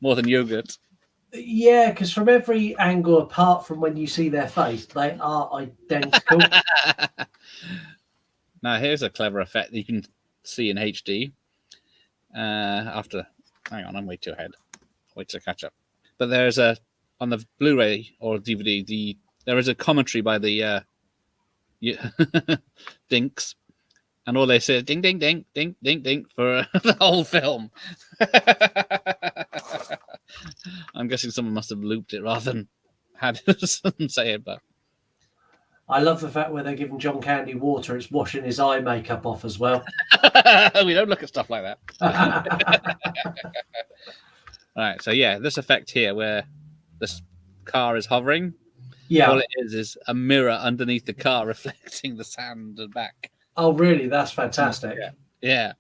More than yogurt. Yeah, because from every angle, apart from when you see their face, they are identical. Now, here's a clever effect that you can see in HD. Hang on, I'm way too ahead. Wait to catch up. But there's on the Blu-ray or DVD, there is a commentary by the Dinks, and all they say is ding, ding, ding, ding, ding, ding for the whole film. I'm guessing someone must have looped it rather than had someone say it, but I love the fact where they're giving John Candy water, it's washing his eye makeup off as well. We don't look at stuff like that. All right, so yeah, this effect here where this car is hovering, all it is a mirror underneath the car reflecting the sand and back. Oh, really? That's fantastic. Yeah.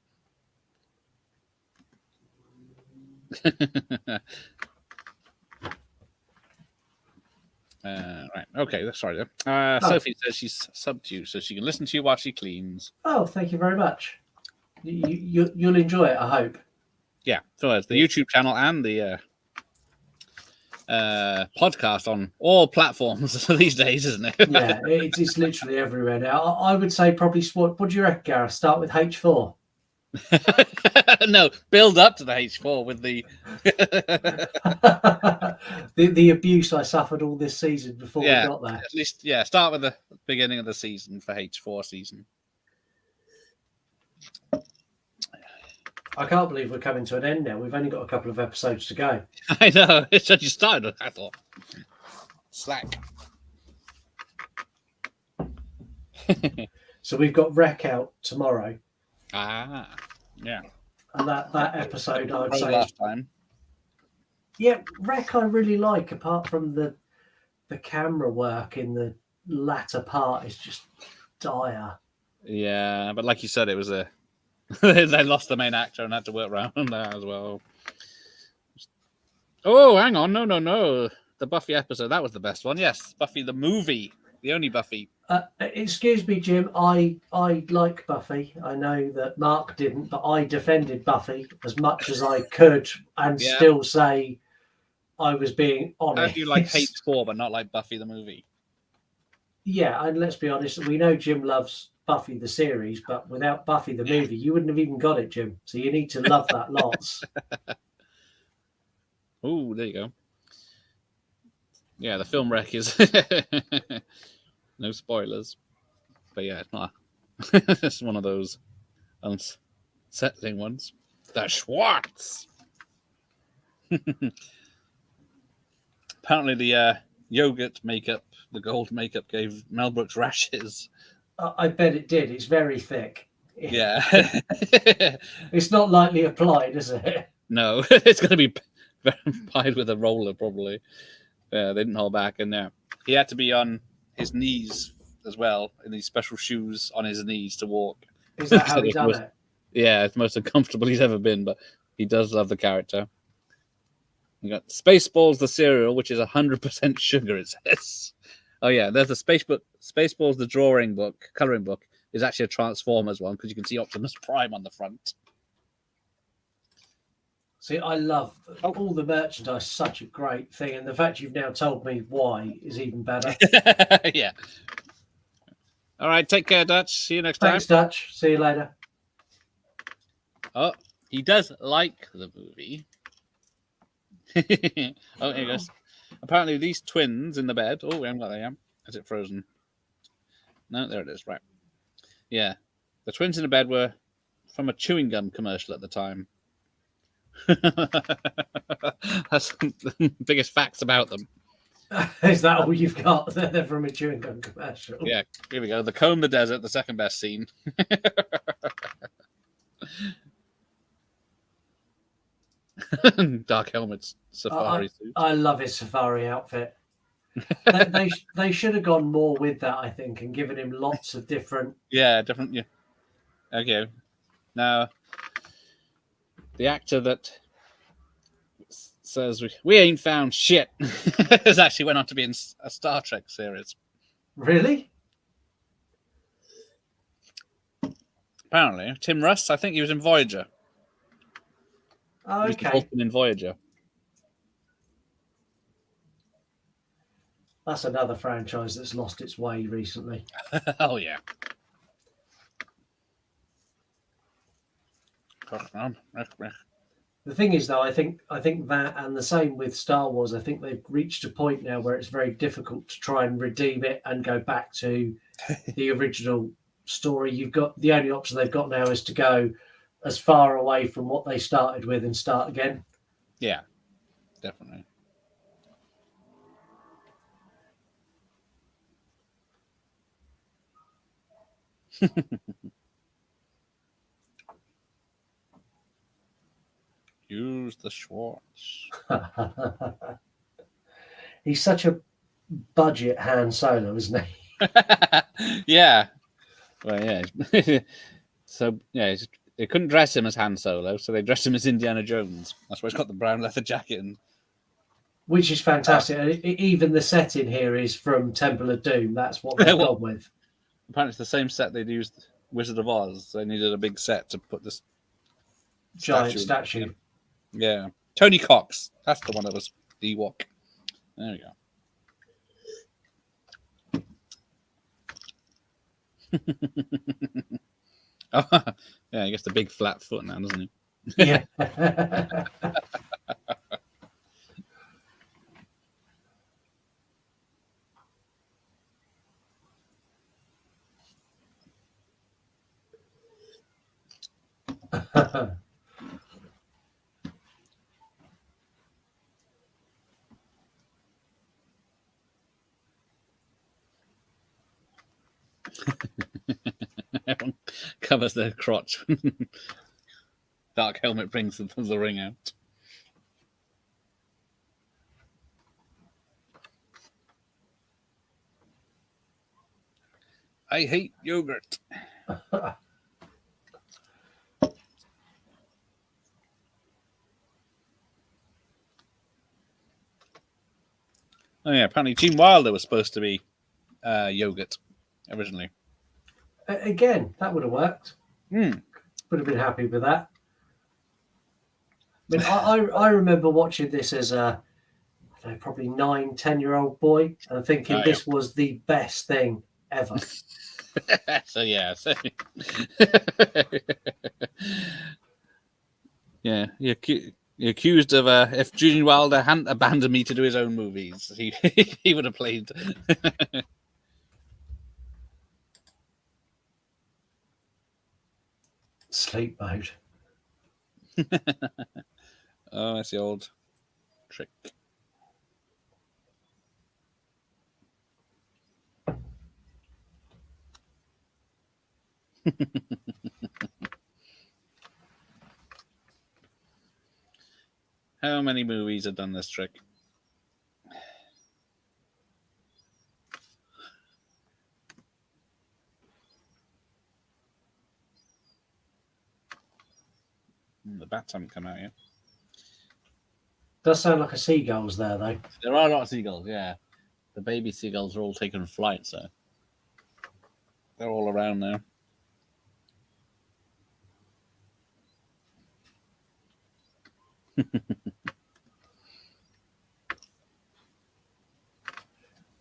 Right. Okay. Sorry. Sophie says she's subbed to you, so she can listen to you while she cleans. Oh, thank you very much. You'll enjoy it, I hope. Yeah. So it's the YouTube channel and the podcast on all platforms these days, isn't it? Yeah, it's literally everywhere now. I would say probably. What do you reckon, Gareth? Start with H4. No, build up to the H4 with the the abuse I suffered all this season before we got there. At least, start with the beginning of the season for H4 season. I can't believe we're coming to an end now. We've only got a couple of episodes to go. I know. It's only started, I thought. Slack. So we've got Wreck out tomorrow. Yeah. And that episode, I would say, last time. Yeah, Wreck I really like. Apart from the camera work in the latter part is just dire. Yeah, but like you said, it was they lost the main actor and had to work around that as well. Oh, hang on, no, the Buffy episode, that was the best one. Yes, Buffy the movie, the only Buffy. Excuse me, Jim. I like Buffy. I know that Mark didn't, but I defended Buffy as much as I could, and still say I was being honest. How do you like H4 but not like Buffy the movie? Yeah, and let's be honest. We know Jim loves Buffy the series, but without Buffy the movie, you wouldn't have even got it, Jim. So you need to love that lots. Oh, there you go. Yeah, the film wreck is no spoilers, but yeah, it's not. It's one of those unsettling ones. The Schwartz. Apparently, the yogurt makeup, the gold makeup, gave Mel Brooks rashes. I bet it did. It's very thick. Yeah. It's not lightly applied, is it? No, it's going to be applied with a roller, probably. Yeah, they didn't hold back in there. He had to be on his knees as well, in these special shoes on his knees to walk. Is that how he done it? Yeah, it's the most uncomfortable he's ever been, but he does love the character. You got Spaceballs the cereal, which is 100% sugar, it says. Oh yeah, there's the Spaceballs the drawing book, coloring book, is actually a Transformers one, because you can see Optimus Prime on the front. See, I love all the merchandise, such a great thing. And the fact you've now told me why is even better. Yeah. All right, take care, Dutch. See you next time. Thanks, Dutch. See you later. Oh, he does like the movie. Oh, here he goes. Apparently, these twins in the bed. Oh, we haven't got that yet. Is it frozen? No, there it is. Right. Yeah. The twins in the bed were from a chewing gum commercial at the time. That's the biggest facts about them. Is that all you've got? They're from a chewing gum commercial. Yeah, here we go. The Comb the Desert, the second best scene. Dark helmets, safari suit. I love his safari outfit. They should have gone more with that, I think, and given him lots of different. Yeah, different. Yeah. Okay. Now, the actor that says we ain't found shit has actually went on to be in a Star Trek series. Really? Apparently, Tim Russ. I think he was in Voyager. Oh, He was okay. Vulcan in Voyager. That's another franchise that's lost its way recently. Oh yeah. The thing is, though, I think that, and the same with Star Wars, I think they've reached a point now where it's very difficult to try and redeem it and go back to the original story. You've got the only option they've got now is to go as far away from what they started with and start again. Yeah, definitely. Use the Schwartz. He's such a budget Han Solo, isn't he? Yeah. Well, yeah. So, yeah, they couldn't dress him as Han Solo, so they dressed him as Indiana Jones. That's why he's got the brown leather jacket. And which is fantastic. Even the setting here is from Temple of Doom. That's what they've gone with. Apparently, it's the same set they'd used Wizard of Oz. So they needed a big set to put this giant statue. Yeah. Tony Cox. That's the one that was the Ewok. There we go. Oh, yeah, I guess the big flat foot now, doesn't he? Yeah. Everyone covers their crotch. Dark helmet brings the ring out. I hate yogurt. Oh yeah, apparently Gene Wilder was supposed to be yogurt originally. Again, that would have worked. Mm. Would have been happy with that. I mean, I remember watching this as a, I don't know, probably 9, 10-year-old boy and thinking this was the best thing ever. So yeah, yeah, you're accused of if Gene Wilder hadn't abandoned me to do his own movies, he would have played. Sleep mode. Oh, that's the old trick. How many movies have done this trick? The bats haven't come out yet. Does sound like a seagull's there though. There are a lot of seagulls, yeah. The baby seagulls are all taking flight, so they're all around now.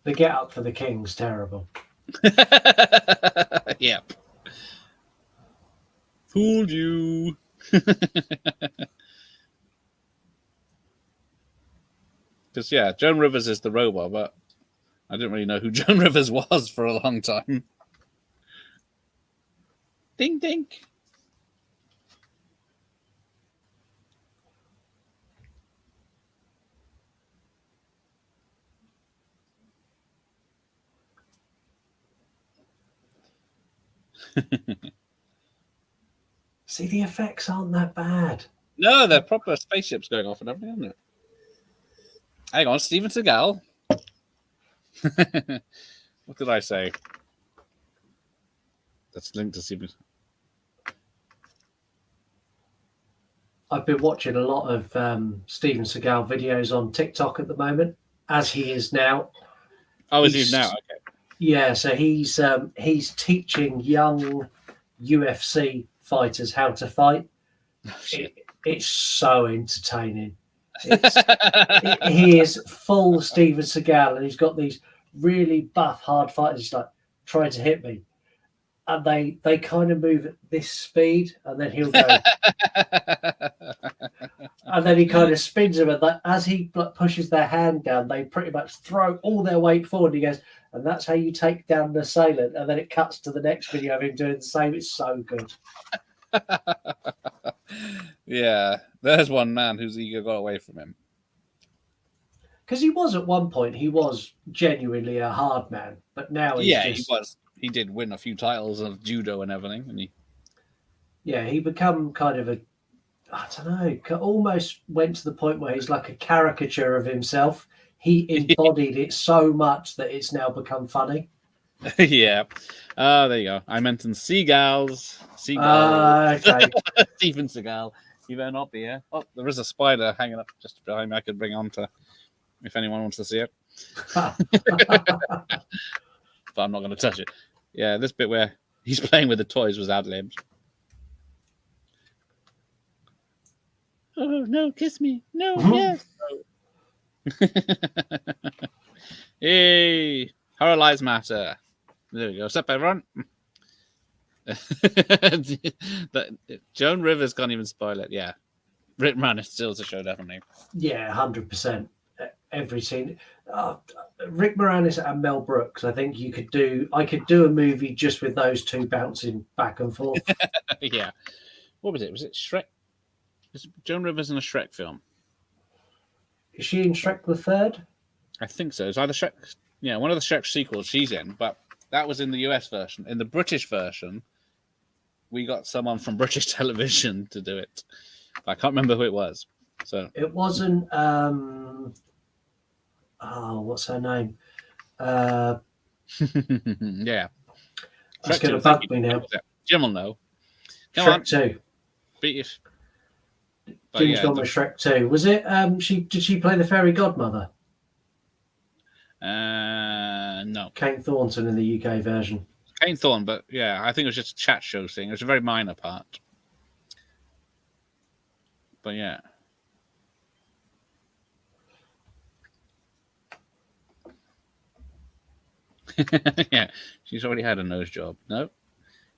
The get up for the king's terrible. Yep. Fooled you. Because, yeah, Joan Rivers is the robot, but I didn't really know who Joan Rivers was for a long time. Ding, ding. See, the effects aren't that bad. No, they're proper spaceships going off and everything, isn't it? Hang on, Steven Seagal. What did I say? That's linked to Steven. I've been watching a lot of Steven Seagal videos on TikTok at the moment, as he is now. Oh, is he now? Okay. Yeah, so he's teaching young UFC fighters how to fight. Oh, shit. It's so entertaining. He is full Steven Seagal, and he's got these really buff, hard fighters. He's like, trying to hit me, and they kind of move at this speed, and then he'll go, and then he kind of spins them, and as he pushes their hand down, they pretty much throw all their weight forward. He goes, and that's how you take down an assailant. And then it cuts to the next video of him doing the same. It's so good. Yeah, there's one man whose ego got away from him. Because he was at one point, he was genuinely a hard man, but now he's he was. He did win a few titles of judo and everything, and he become kind of I don't know, almost went to the point where he's like a caricature of himself. He embodied it so much that it's now become funny. Yeah. There you go. I mentioned seagulls. Okay. Steven Seagal. You better not be here. Oh, there is a spider hanging up just behind me. I could bring on to if anyone wants to see it. But I'm not going to touch it. Yeah, this bit where he's playing with the toys was ad-libbed. Oh, no, kiss me. No, yes. Hey, horror lives matter. There we go. What's up, everyone? Joan Rivers can't even spoil it. Yeah. Rick Moranis still to show, definitely. Yeah, 100%. Every scene. Rick Moranis and Mel Brooks. I think I could do a movie just with those two bouncing back and forth. Yeah. What was it? Was it Shrek? Is Joan Rivers in a Shrek film? Is she in Shrek the Third? I think so. It's either Shrek. Yeah, one of the Shrek sequels she's in, but that was in the US version. In the British version, we got someone from British television to do it. I can't remember who it was. So it wasn't. What's her name? Yeah, that's going to bug me now. Jim will know. Come Shrek on. 2. Beat it. Jim's gone with Shrek 2. Was it? Did she play the fairy godmother? No. Kate Thornton in the UK version. Kate Thorne, but yeah, I think it was just a chat show thing. It was a very minor part. But yeah. Yeah, she's already had a nose job. No,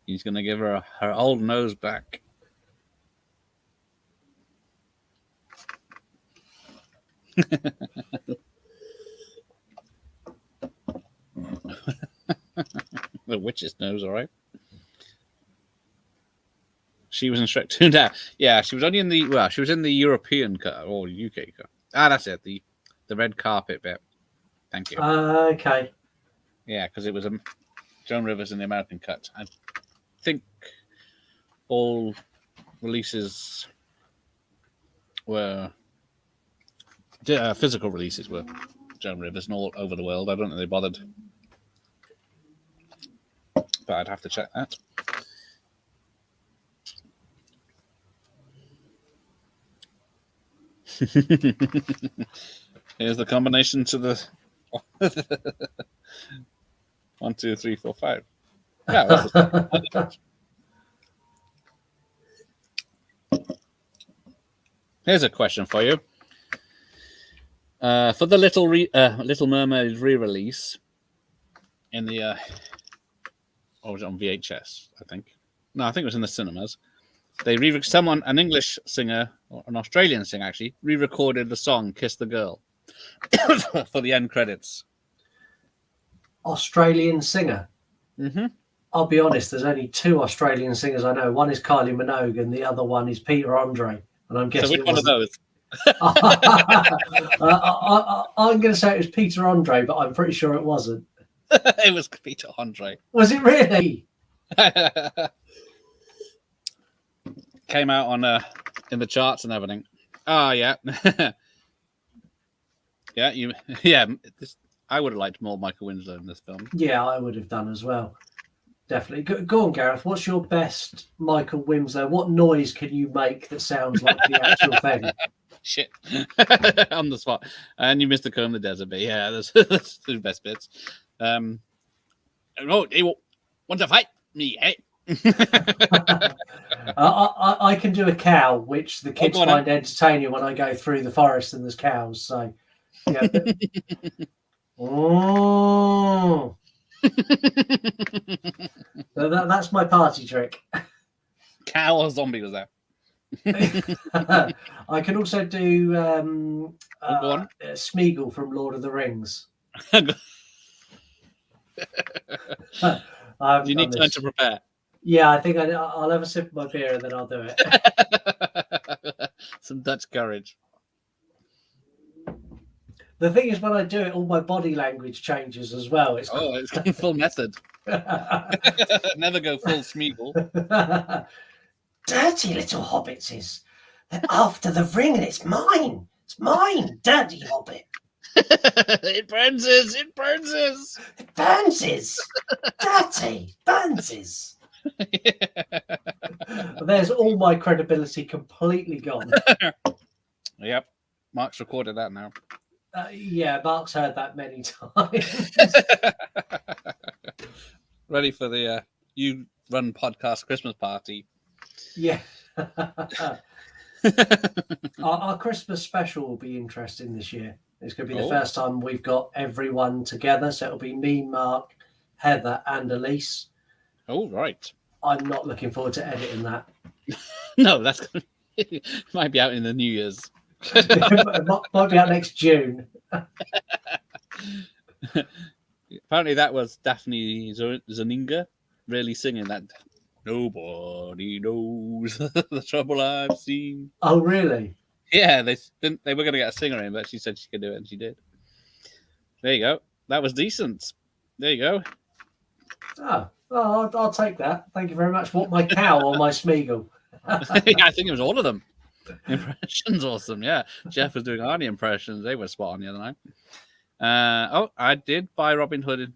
he's going to give her her old nose back. The witch's nose, all right. She was in Shrek 2 now. Yeah, she was only in the she was in the European cut or UK cut. That's it. The red carpet bit. Thank you. Okay. Yeah, because it was Joan Rivers in the American cut. I think all releases were physical releases were Joan Rivers and all over the world. I don't think they bothered, but I'd have to check that. Here's the combination to the 1, 2, 3, 4, 5. Yeah, that's the Here's a question for you. For the Little Mermaid re-release in the or was it on VHS? I think. No, I think it was in the cinemas. They an English singer or an Australian singer actually re-recorded the song "Kiss the Girl" for the end credits. Australian singer. Mm-hmm. I'll be honest. There's only 2 Australian singers I know. One is Kylie Minogue, and the other one is Peter Andre. And I'm guessing. So which one of those? I'm going to say it was Peter Andre, but I'm pretty sure it wasn't. It was Peter Andre. Was it really? Came out on in the charts and everything. Oh yeah, yeah. I would have liked more Michael Winslow in this film. Yeah, I would have done as well. Definitely. Go on, Gareth. What's your best Michael Winslow? What noise can you make that sounds like the actual thing? Shit. On the spot. And you missed the comb the desert bit. Yeah, that's the best bits. Oh, he want to fight me, eh? I can do a cow, which the kids find entertaining when I go through the forest and there's cows. So, yeah. Oh. That's my party trick. Cow or zombie was that? I can also do Smeagol from Lord of the Rings. Do you need time to prepare? Yeah, I think I'll have a sip of my beer and then I'll do it. Some Dutch courage. The thing is, when I do it, all my body language changes as well. It's going full method. Never go full Smeagol. Dirty little hobbits they're after the ring and it's mine. It's mine, dirty hobbit. It burnses. It burnses. It burnses. Dirty burnses. There's all my credibility completely gone. Yep. Mark's recorded that now. Yeah, Mark's heard that many times. Ready for the You Run Podcast Christmas party. Yeah. Our Christmas special will be interesting this year. It's going to be the first time we've got everyone together. So it'll be me, Mark, Heather, and Elise. Oh, right. I'm not looking forward to editing that. No, that's going to might be out in the New Year's. It might be out next June. Apparently, that was Daphne Zaninga really singing that. Nobody knows the trouble I've seen. Oh, really? Yeah, they were going to get a singer in, but she said she could do it, and she did. There you go. That was decent. There you go. Oh, I'll take that. Thank you very much. What, my cow or my Smeagol? Yeah, I think it was all of them. Impressions, awesome. Yeah, Jeff was doing Arnie impressions. They were spot on the other night. I did buy Robin Hood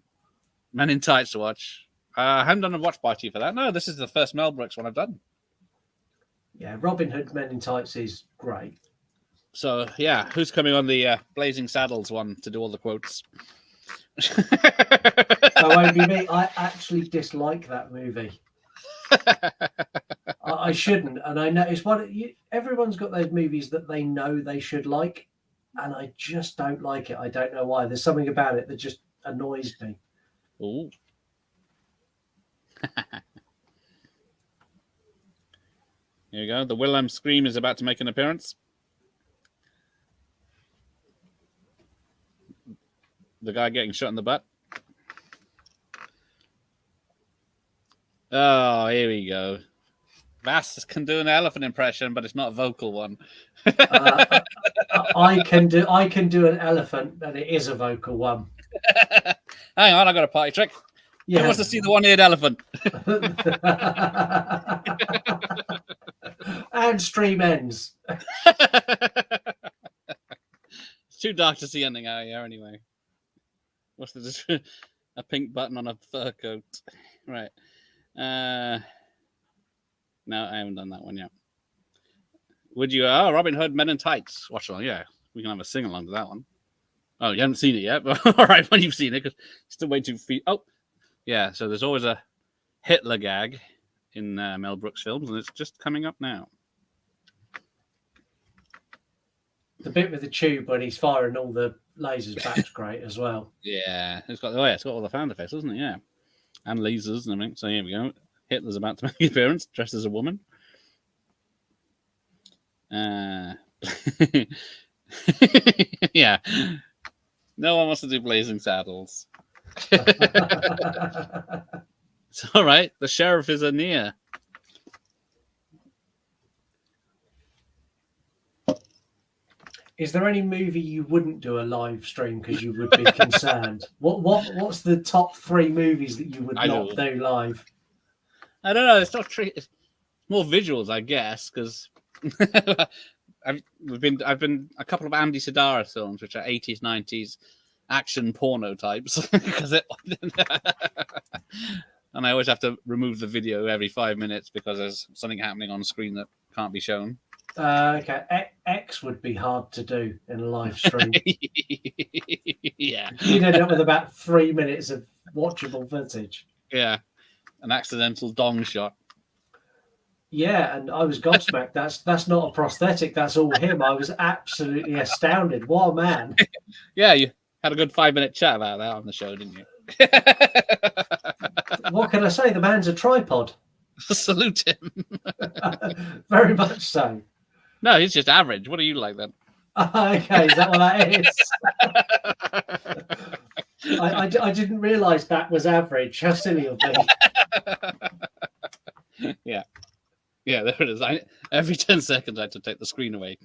Men in Tights to watch. I haven't done a watch party for that. No, this is the first Mel Brooks one I've done. Yeah, Robin Hood Men in Tights is great. So, yeah, who's coming on the Blazing Saddles one to do all the quotes? That won't be me. I actually dislike that movie. I shouldn't, and I know it's everyone's got those movies that they know they should like, and I just don't like it. I don't know why. There's something about it that just annoys me. Ooh. Here you go. The Wilhelm scream is about to make an appearance. The guy getting shot in the butt. Oh, here we go. Vass can do an elephant impression, but it's not a vocal one. I can do an elephant, and it is a vocal one. Hang on, I got a party trick. Yeah. Who wants to see the one-eared elephant? And stream ends. It's too dark to see anything out here anyway. What's the a pink button on a fur coat? Right. No, I haven't done that one yet. Would you? Oh, Robin Hood Men in Tights. Watch along. Yeah, we can have a sing along to that one. Oh, you haven't seen it yet? All right, when you've seen it, because still waiting for. Oh, yeah. So there's always a Hitler gag in Mel Brooks films, and it's just coming up now. The bit with the tube when he's firing all the lasers back's great as well. Yeah, it's got all the sound effects, doesn't it? Yeah, and lasers and everything. So here we go. Hitler's about to make an appearance, dressed as a woman. Yeah. No one wants to do Blazing Saddles. It's all right. The sheriff is near. Is there any movie you wouldn't do a live stream because you would be concerned? What's the top 3 movies that you would not do live? I don't know. It's not it's more visuals, I guess, because I've been a couple of Andy Sidara films, which are 80s, 90s action porno types, because and I always have to remove the video every 5 minutes because there's something happening on screen that can't be shown. Okay, X would be hard to do in a live stream. Yeah, you'd end up with about 3 minutes of watchable footage. Yeah, an accidental dong shot. Yeah, and I was gobsmacked. That's not a prosthetic. That's all him. I was absolutely astounded. What a man! Yeah, you had a good 5-minute chat about that on the show, didn't you? What can I say? The man's a tripod. Salute him. Very much so. No, he's just average. What are you like then? Okay, is that what that is? I didn't realise that was average. How silly of me. Yeah, there it is. Every 10 seconds I had to take the screen away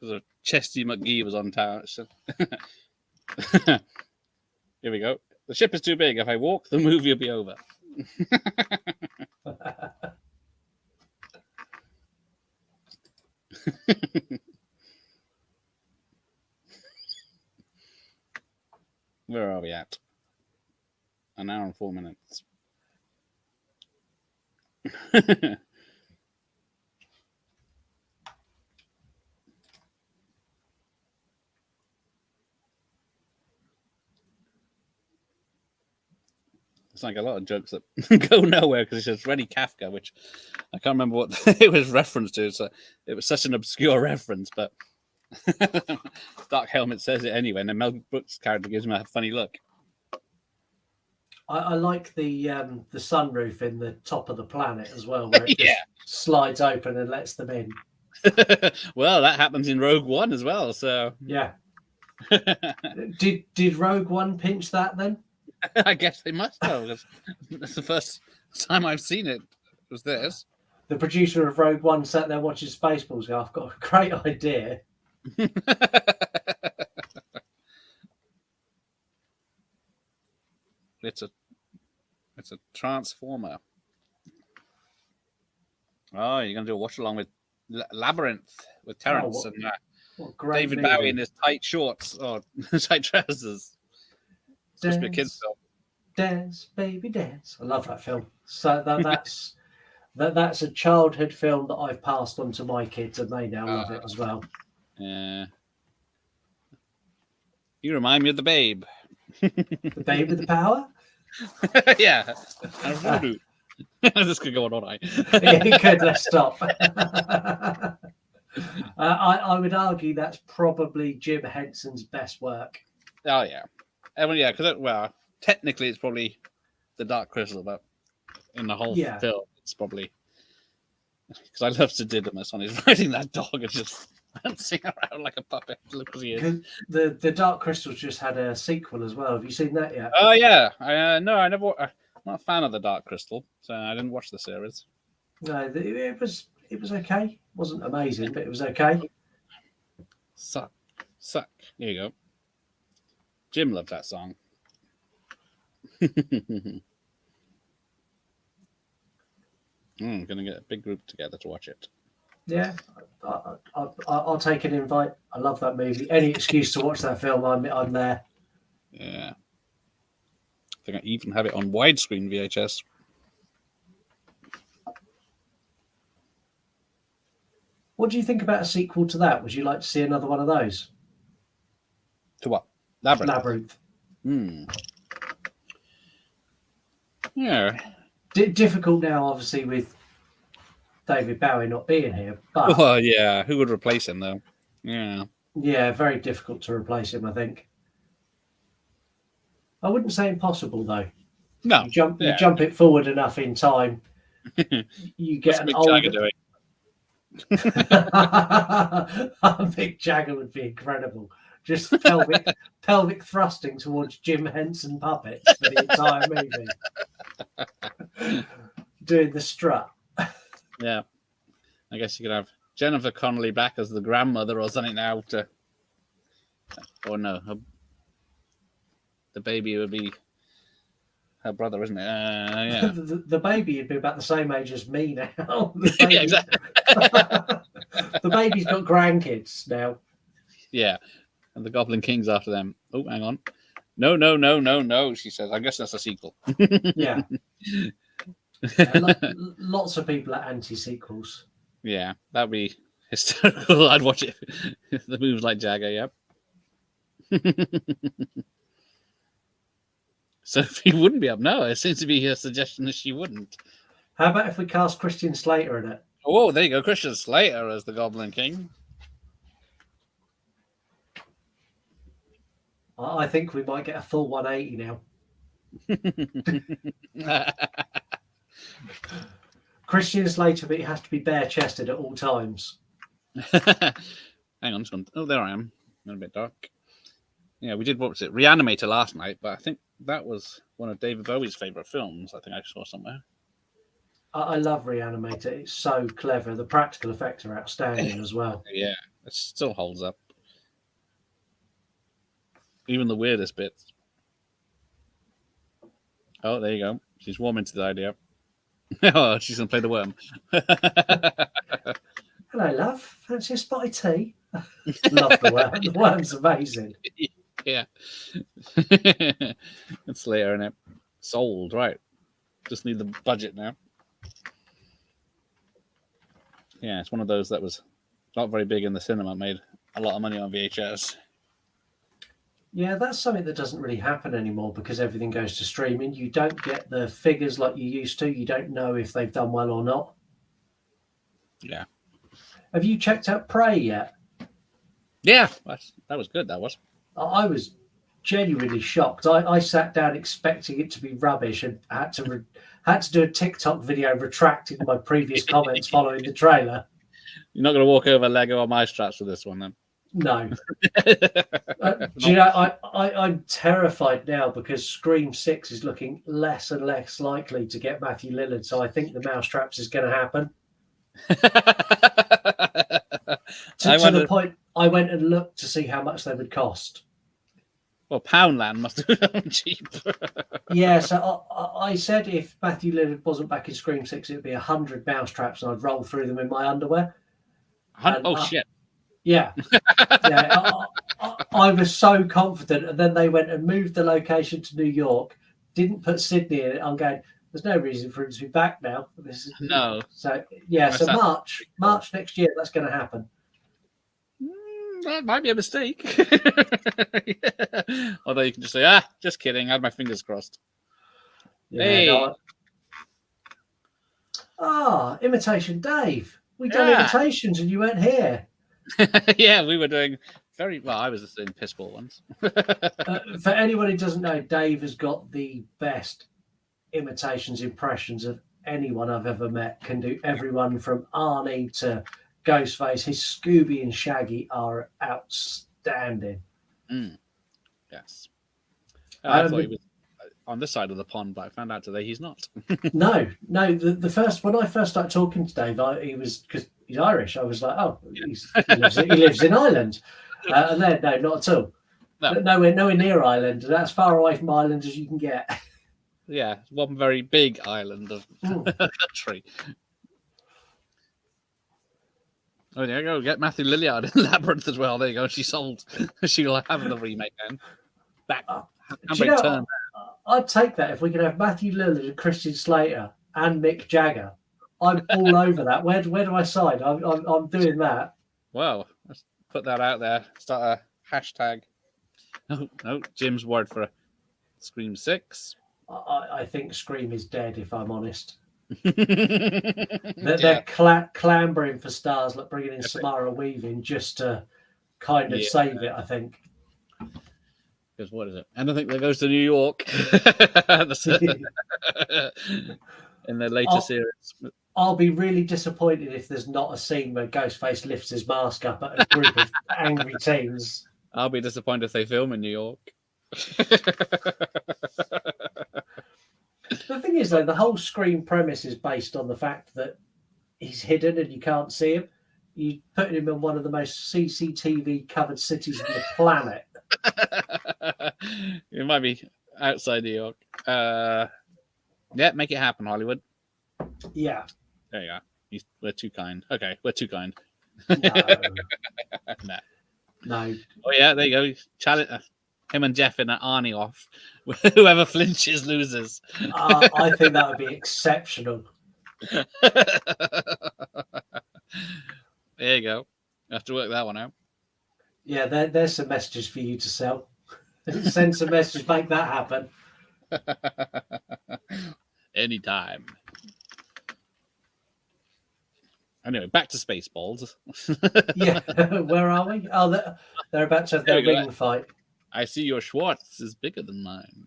because Chesty McGee was on town. So. Here we go. The ship is too big. If I walk, the movie will be over. Where are we at? An hour and 4 minutes. It's like a lot of jokes that go nowhere because it's just Reddy Kafka, which I can't remember what it was referenced to. So it was such an obscure reference, but Dark Helmet says it anyway, and then Mel Brooks' character gives him a funny look. I like the sunroof in the top of the planet as well, where it just slides open and lets them in. Well, that happens in Rogue One as well. So yeah. Did Rogue One pinch that then? I guess they must have. That's the first time I've seen it. Was this? The producer of Rogue One sat there watching Spaceballs. Go, I've got a great idea. It's a transformer. Oh, you're gonna do a watch along with Labyrinth with Terrence and David Bowie in his tight shorts or tight trousers. Supposed to be a kids' film. Dance, baby, dance. I love that film. So that's a childhood film that I've passed on to my kids, and they now love it as well. Yeah. You remind me of the Babe. The Babe with the power? Yeah. This could go on all night. It could. Let's stop. I would argue that's probably Jim Henson's best work. Oh, yeah. Yeah, because, technically it's probably the Dark Crystal, but in the whole film, it's probably because I love Sir Didymus when he's riding that dog and just bouncing around like a puppet. Look what he is. The Dark Crystal's just had a sequel as well. Have you seen that yet? Oh yeah, no, I never. I'm not a fan of the Dark Crystal, so I didn't watch the series. No, it was okay. It wasn't amazing, but it was okay. Suck. Here you go. Jim loved that song. I'm gonna get a big group together to watch it. Yeah, I'll take an invite. I love that movie. Any excuse to watch that film, I'm there. Yeah, I think I even have it on widescreen VHS. What do you think about a sequel to that? Would you like to see another one of those? To what? Labyrinth. Yeah. Difficult now, obviously, with David Bowie not being here. But well, yeah. Who would replace him, though? Yeah. Yeah, very difficult to replace him, I think. I wouldn't say impossible, though. No. You jump it forward enough in time, you get an older... Mick Jagger would be incredible. Just pelvic thrusting towards Jim Henson puppets for the entire movie. Doing the strut. Yeah. I guess you could have Jennifer Connelly back as the grandmother or something now to... Or no. The baby would be her brother, isn't it? Yeah. The baby would be about the same age as me now. Yeah, exactly. The baby's got grandkids now. Yeah. And the Goblin King's after them. Oh, hang on. No, she says. I guess that's a sequel. Yeah. Lots of people are anti-sequels. Yeah, that'd be hysterical. I'd watch it if the moves like Jagger, yep. Sophie wouldn't be up. No, it seems to be a suggestion that she wouldn't. How about if we cast Christian Slater in it? Oh, there you go. Christian Slater as the Goblin King. I think we might get a full 180 now. Christian Slater, but he has to be bare-chested at all times. Hang on. Oh, there I am. A bit dark. Yeah, we did watch it. Reanimator last night, but I think that was one of David Bowie's favourite films. I think I saw somewhere. I love Reanimator. It's so clever. The practical effects are outstanding as well. Yeah, it still holds up. Even the weirdest bits. Oh, there you go. She's warming to the idea. Oh, she's going to play the worm. Hello, love. Fancy a spotted tea? Love the worm. The worm's amazing. Yeah. It's later in it. Sold, right. Just need the budget now. Yeah, it's one of those that was not very big in the cinema, made a lot of money on VHS. Yeah, that's something that doesn't really happen anymore because everything goes to streaming. You don't get the figures like you used to. You don't know if they've done well or not. Yeah. Have you checked out Prey yet? Yeah, that was good, that was. I was genuinely shocked. I sat down expecting it to be rubbish and had to do a TikTok video retracting my previous comments following the trailer. You're not going to walk over Lego or Mousetraps with this one, then? No. Do you know, I'm terrified now because Scream 6 is looking less and less likely to get Matthew Lillard, so I think the Mousetraps is going to happen. To the point, I went and looked to see how much they would cost. Well, Poundland must have been cheap. Yeah, so I said if Matthew Lillard wasn't back in Scream 6, it would be 100 Mousetraps and I'd roll through them in my underwear. Shit. Yeah. Yeah. I was so confident, and then they went and moved the location to New York, didn't put Sydney in it. I'm going, there's no reason for him to be back now. No. So, yeah, so March next year, that's going to happen. That might be a mistake. Yeah. Although you can just say, just kidding. I had my fingers crossed. Yeah, hey. Imitation Dave. We done imitations and you weren't here. Yeah, we were doing Very well. I was just saying piss poor ones. For anyone who doesn't know, Dave has got the best impressions of anyone I've ever met. Can do everyone from Arnie to Ghostface. His Scooby and Shaggy are outstanding. Yes. I thought he was on this side of the pond, but I found out today he's not. No. The first when I first started talking to Dave, he was, because he's Irish. I was like, oh, he lives in Ireland, and then no, not at all. No. Nowhere near Ireland. That's far away from Ireland as you can get. Yeah, one very big island of country. Oh, there you go. Get Matthew Lillard in Labyrinth as well. There you go. She sold. She'll have the remake then. Back. I'd take that if we could have Matthew Lillard and Christian Slater and Mick Jagger. I'm all over that. Where do I sign? I'm doing that. Well, let's put that out there. Start a hashtag. No, Jim's word for Scream 6. I think Scream is dead, if I'm honest. They're clambering for stars, like bringing in Samara Weaving just to kind of save it, I think. Because what is it? Anything that goes to New York in the later series. I'll be really disappointed if there's not a scene where Ghostface lifts his mask up at a group of angry teens. I'll be disappointed if they film in New York. The thing is, though, the whole Scream premise is based on the fact that he's hidden and you can't see him. You put him in one of the most CCTV covered cities on the planet. It might be outside New York. Yeah, make it happen, Hollywood. Yeah. There you are. We're too kind. Okay, we're too kind. No. Oh yeah, there you go. Challenge him and Jeff in an Arnie off. Whoever flinches loses. I think that would be exceptional. There you go. You have to work that one out. Yeah, there's some messages for you to sell. Send some messages, make that happen. Anytime. Anyway, back to Spaceballs. Yeah, where are we? Oh, they're about to have their ring fight. I see your Schwartz is bigger than mine.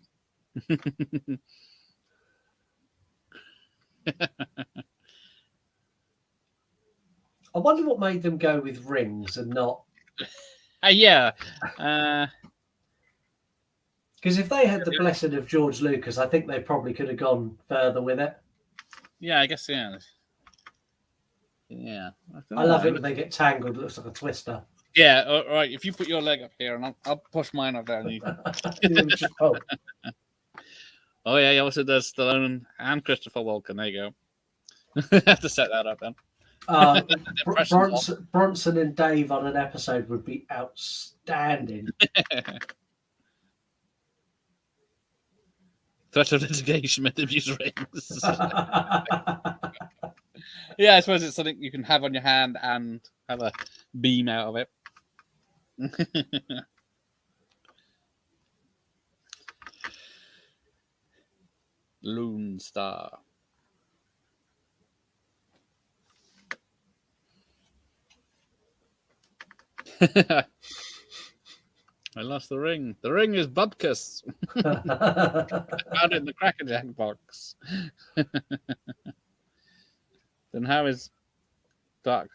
I wonder what made them go with rings and not. Yeah. Because if they had the blessing of George Lucas, I think they probably could have gone further with it. Yeah, I guess, yeah. Yeah. I love it when they get tangled. It looks like a twister. Yeah, all right. If you put your leg up here, and I'll push mine up there. Oh, yeah, he also does Stallone and Christopher Walken. There you go. Have to set that up then. Bronson and Dave on an episode would be outstanding. Threat of litigation with abuse rings. Yeah, I suppose it's something you can have on your hand and have a beam out of it. Lone Star. I lost the ring. The ring is Bubkus. I found it in the Cracker Jack box. Then how is Doc?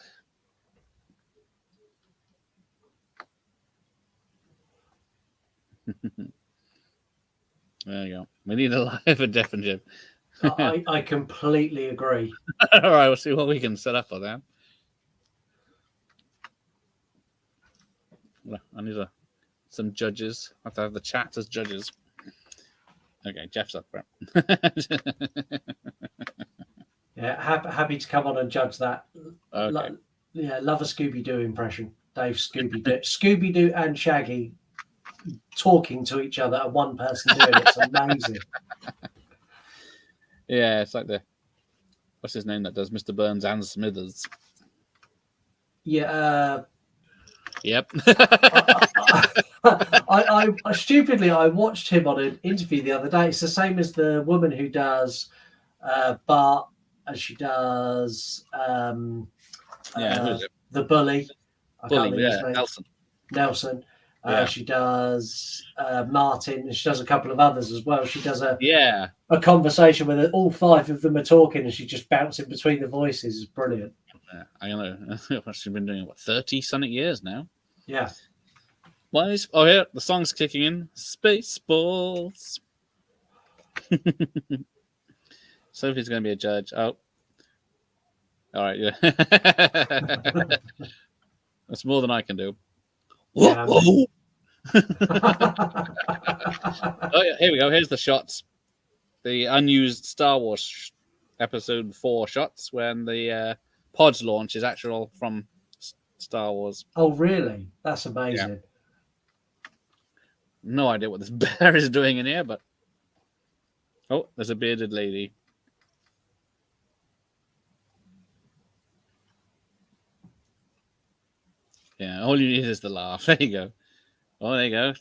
There you go. We need a live and deaf and Jim. I completely agree. All right, we'll see what we can set up for that. I need some judges. I have to have the chat as judges. Okay, Jeff's up for it. Yeah, happy to come on and judge that. Okay. Love a Scooby-Doo impression. Dave Scooby-Doo. Scooby-Doo and Shaggy talking to each other and one person doing it. It's amazing. Yeah, it's like what's his name that does Mr. Burns and Smithers? Yeah. Yep. I stupidly watched him on an interview the other day. It's the same as the woman who does Bart, and she does who is it? the bully. Bully, yeah, Nelson. Nelson. Yeah. She does Martin, and she does a couple of others as well. She does a conversation where all 5 of them are talking, and she just bouncing between the voices. It's brilliant. I know. She's been doing it, 30-something years now. Yeah. Why is here the song's kicking in? Spaceballs. Sophie's going to be a judge. Oh, all right, yeah. That's more than I can do. Yeah. Oh yeah, here we go. Here's the shots. The unused Star Wars Episode 4 shots when the pods launch is actual from Star Wars. Oh, really? That's amazing. Yeah. No idea what this bear is doing in here, but oh, there's a bearded lady. Yeah, all you need is the laugh. There you go. Oh, there you go.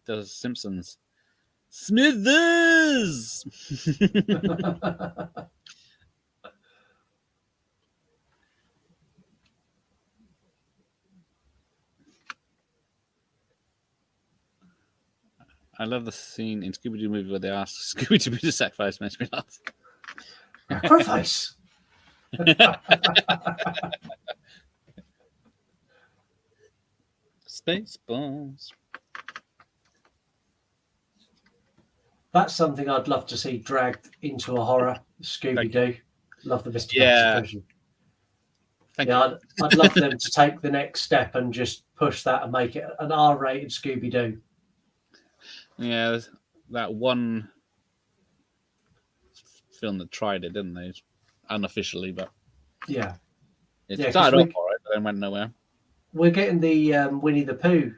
Does Simpsons. Smithers! I love the scene in Scooby-Doo movie where they ask Scooby-Doo to sacrifice. Makes me laugh. Sacrifice! Spaceballs. That's something I'd love to see dragged into a horror. Scooby-Doo. Love the Mr. Yeah. version. I'd love them to take the next step and just push that and make it an R-rated Scooby-Doo. Yeah, that one film that tried it, didn't they? Unofficially, but yeah, it started off all right, but then went nowhere. We're getting the Winnie the Pooh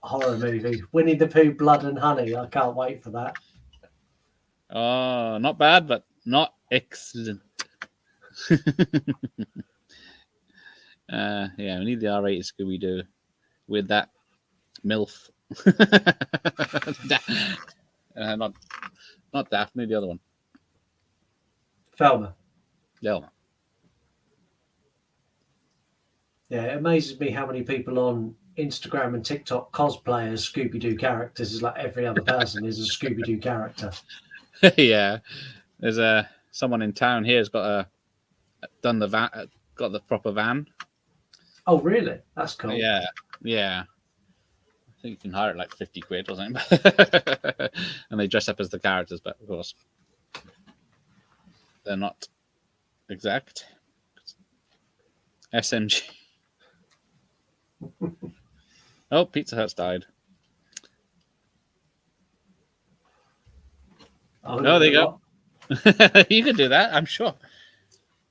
horror movie, Winnie the Pooh, Blood and Honey. I can't wait for that. Oh, not bad, but not excellent. Yeah, we need the R-rated Scooby-Doo with that MILF. Not Daphne, the other one. Velma. Velma. Yeah, it amazes me how many people on Instagram and TikTok cosplay as Scooby-Doo characters. Is like every other person is a Scooby-Doo character. Yeah, there's someone in town here has got done the van, got the proper van. Oh, really? That's cool. Yeah. I think you can hire it like 50 quid or something. And they dress up as the characters, but of course they're not exact. SMG. Oh, Pizza Hut's died. Oh, there you go. You could do that, I'm sure.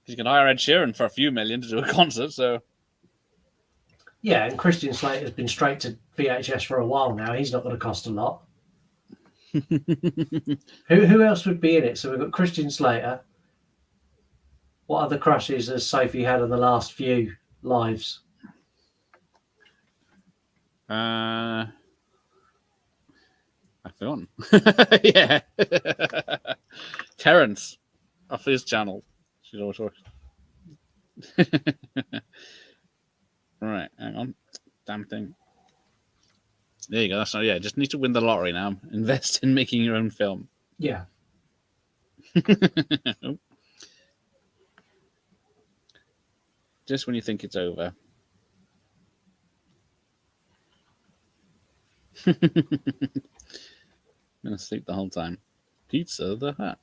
You can hire Ed Sheeran for a few million to do a concert, so. Yeah, and Christian Slater's been straight to VHS for a while now. He's not going to cost a lot. Who else would be in it? So we've got Christian Slater. What other crushes has Sophie had in the last few lives? I forgotten. Yeah. Terence off his channel. She's always talking. Right, hang on. Damn thing. There you go. That's not, yeah, just need to win the lottery now. Invest in making your own film. Yeah. Just when you think it's over. I'm gonna sleep the whole time. Pizza the Hut.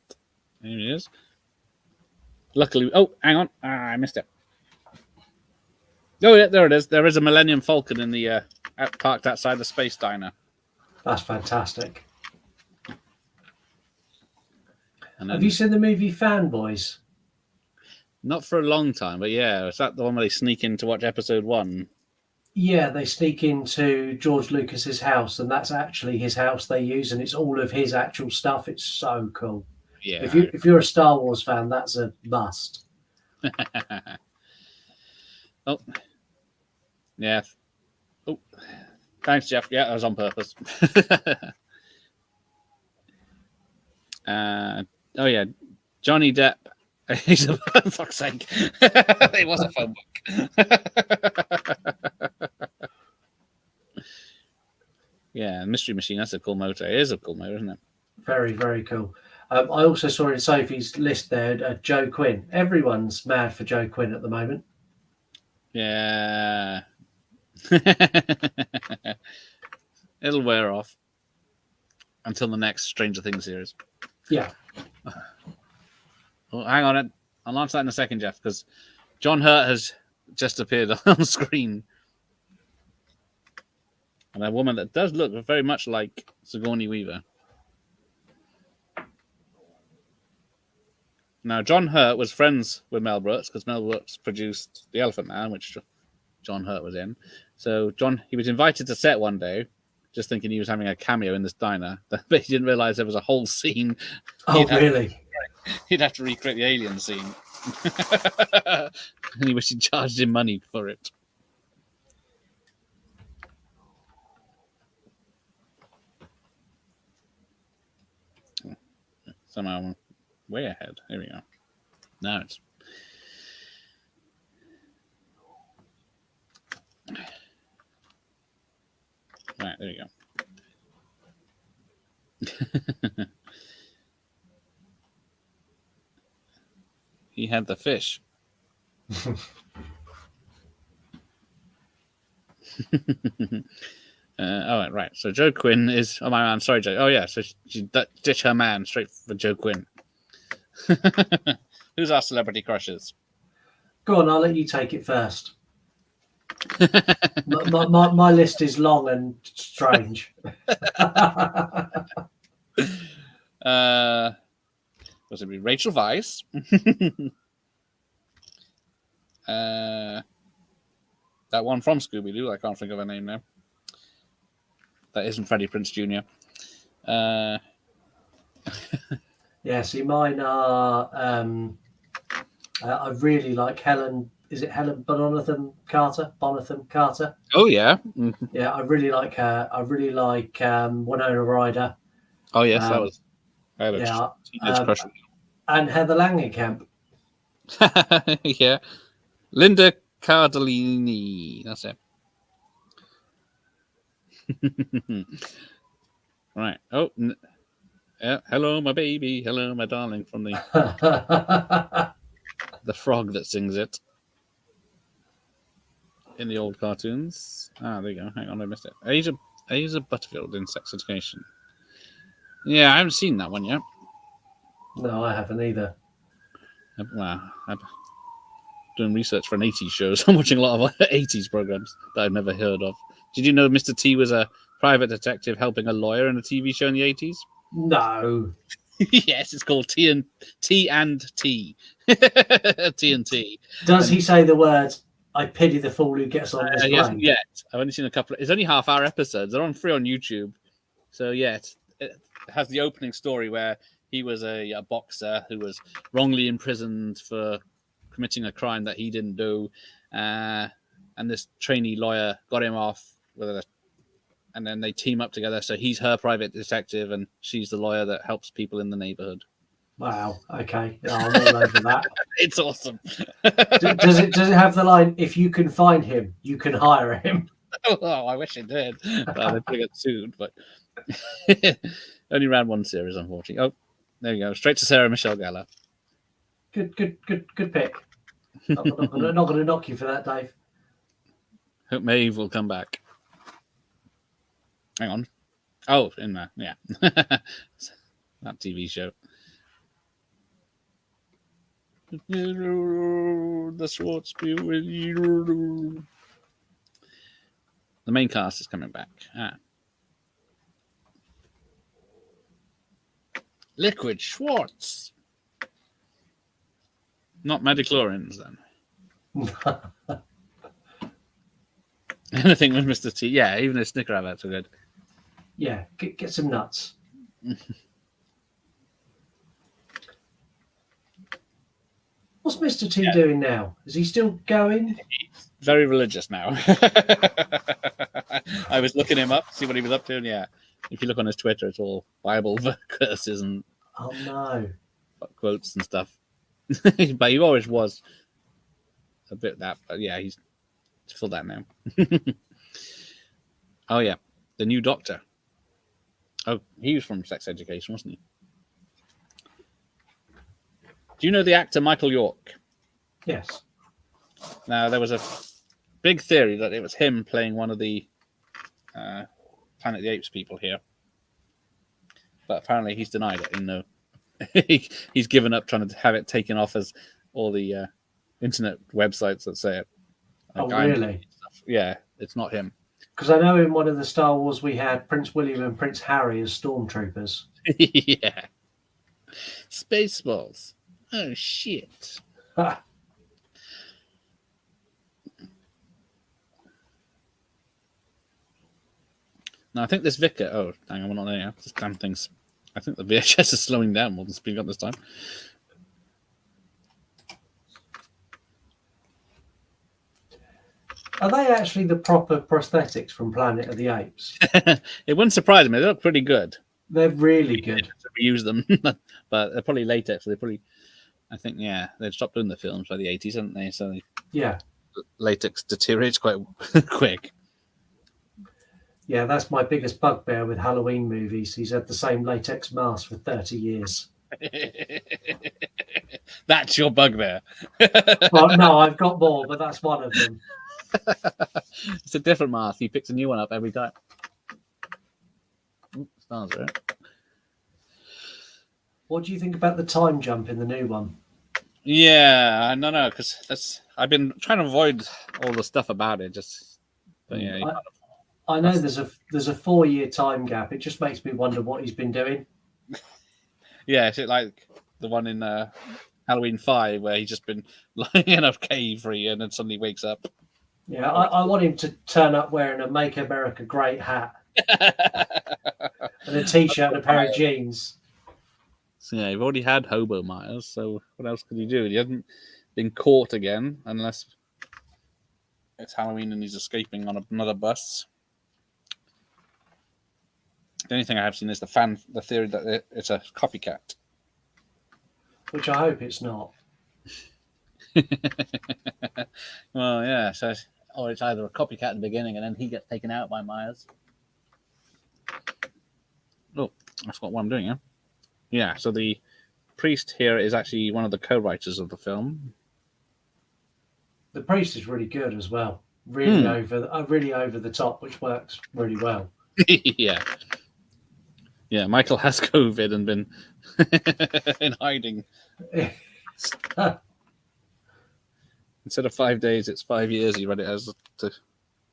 There he is. Luckily, oh, hang on, I missed it. Oh yeah, there it is. There is a Millennium Falcon in the parked outside the Space Diner. That's fantastic. And then, have you seen the movie Fanboys? Not for a long time, but yeah, is that the one where they sneak in to watch episode 1? Yeah, they sneak into George Lucas's house, and that's actually his house they use, and it's all of his actual stuff. It's so cool. Yeah. If you're a Star Wars fan, that's a must. Oh. Yeah. Oh. Thanks, Jeff. Yeah, that was on purpose. Oh yeah, Johnny Depp. He's a fuck's sake. It was a phone book. Yeah, Mystery Machine. That's a cool motor. It is a cool motor, isn't it? Very, very cool. I also saw in Sophie's list there Joe Quinn. Everyone's mad for Joe Quinn at the moment. Yeah. It'll wear off until the next Stranger Things series. Yeah. Well, hang on. I'll answer that in a second, Jeff, because John Hurt has just appeared on screen. And a woman that does look very much like Sigourney Weaver. Now, John Hurt was friends with Mel Brooks because Mel Brooks produced The Elephant Man, which John Hurt was in. So he was invited to set one day, just thinking he was having a cameo in this diner, but he didn't realize there was a whole scene. Oh, really? He'd have to recreate the alien scene. And he wished he'd charged him money for it. Somehow I'm way ahead. Here we go. Now it's... Right, there you go. He had the fish. Right. So Joe Quinn is... Oh, my man. Sorry, Joe. Oh, yeah. So she ditched her man straight for Joe Quinn. Who's our celebrity crushes? Go on, I'll let you take it first. my list is long and strange. Was it be Rachel Weisz? That one from Scooby-Doo. I can't think of her name now. That isn't Freddie Prinze Jr. Yeah, see, mine are... I really like Helen... Is it Helen Bonham Carter? Oh, yeah. Yeah, I really like her. I really like Winona Ryder. Oh, yes, that was... I had a teenage crush. And Heather Langenkamp. Yeah. Linda Cardellini. That's it. Right. Oh, yeah. Hello, my baby. Hello, my darling. From the frog that sings it in the old cartoons. Ah, there you go. Hang on, I missed it. Asa Butterfield in Sex Education. Yeah, I haven't seen that one yet. No, I haven't either. Well, I'm doing research for an 80s show, so I'm watching a lot of 80s programs that I've never heard of. Did you know Mr. T was a private detective helping a lawyer in a TV show in the 80s? No. Yes, it's called T and T. TNT. Does he say the words, I pity the fool who gets on this plane? He hasn't yet. I've only seen a couple. It's only half-hour episodes. They're free on YouTube. So, yeah, it has the opening story where he was a boxer who was wrongly imprisoned for committing a crime that he didn't do. And this trainee lawyer got him off and then they team up together. So he's her private detective and she's the lawyer that helps people in the neighborhood. Wow. Okay. I'm all over that. It's awesome. Does it have the line, if you can find him, you can hire him? Oh, I wish it did. Well, they're putting it soon, but only ran one series, unfortunately. Oh, there you go. Straight to Sarah Michelle Gellar. Good pick. I'm not going to knock you for that, Dave. Hope Maeve will come back. Hang on. Oh, in there. Yeah. That TV show. The Swartz be with you. The main cast is coming back. Liquid Schwartz. Not Medichlorians, then. Anything with Mr. T. Yeah, even the Snicker adverts are good. Yeah, get some nuts. What's Mr. T doing now? Is he still going? He's very religious now. I was looking him up, see what he was up to, and yeah, if you look on his Twitter, it's all Bible curses and quotes and stuff. But he always was a bit that, but yeah, he's full that now. Oh yeah, the new Doctor. Oh, he was from Sex Education, wasn't he? Do you know the actor Michael York? Yes. Now, there was a big theory that it was him playing one of the Planet of the Apes people here. But apparently he's denied it. No, he's given up trying to have it taken off as all the internet websites that say it. Like really? Yeah, it's not him. Because I know in one of the Star Wars we had Prince William and Prince Harry as stormtroopers. Yeah. Spaceballs. Oh, shit. Ah. No, I think this Vicar. Oh, hang on, we're not there yet. This damn thing's. I think the VHS is slowing down more than speeding up this time. Are they actually the proper prosthetics from Planet of the Apes? It wouldn't surprise me. They look pretty good. They're really good. We use them, but they're probably latex. So they probably, I think, yeah, they'd stopped doing the films by the 80s, haven't they? So yeah, latex deteriorates quite quick. Yeah, that's my biggest bugbear with Halloween movies. He's had the same latex mask for 30 years. That's your bugbear. Well, no, I've got more, but that's one of them. It's a different mask. He picks a new one up every time. Ooh, stars, right? What do you think about the time jump in the new one? Yeah, I don't know, because I've been trying to avoid all the stuff about it. But yeah, I know there's a 4-year time gap. It just makes me wonder what he's been doing. Yeah, is it like the one in Halloween 5 where he's just been lying in a cave for a year and then suddenly wakes up? Yeah, I want him to turn up wearing a Make America Great hat and a t-shirt and a pair of jeans. So yeah, you've already had Hobo Myers, so what else could you do? He hasn't been caught again, unless it's Halloween and he's escaping on another bus. The only thing I have seen is the theory that it's a copycat. Which I hope it's not. Well, yeah, so or it's either a copycat at the beginning and then he gets taken out by Myers. Oh, I forgot what I'm doing here. Yeah, so the priest here is actually one of the co-writers of the film. The priest is really good as well. Really over the top, which works really well. Yeah. Yeah, Michael has COVID and been in hiding. Instead of 5 days, it's 5 years. He read it as to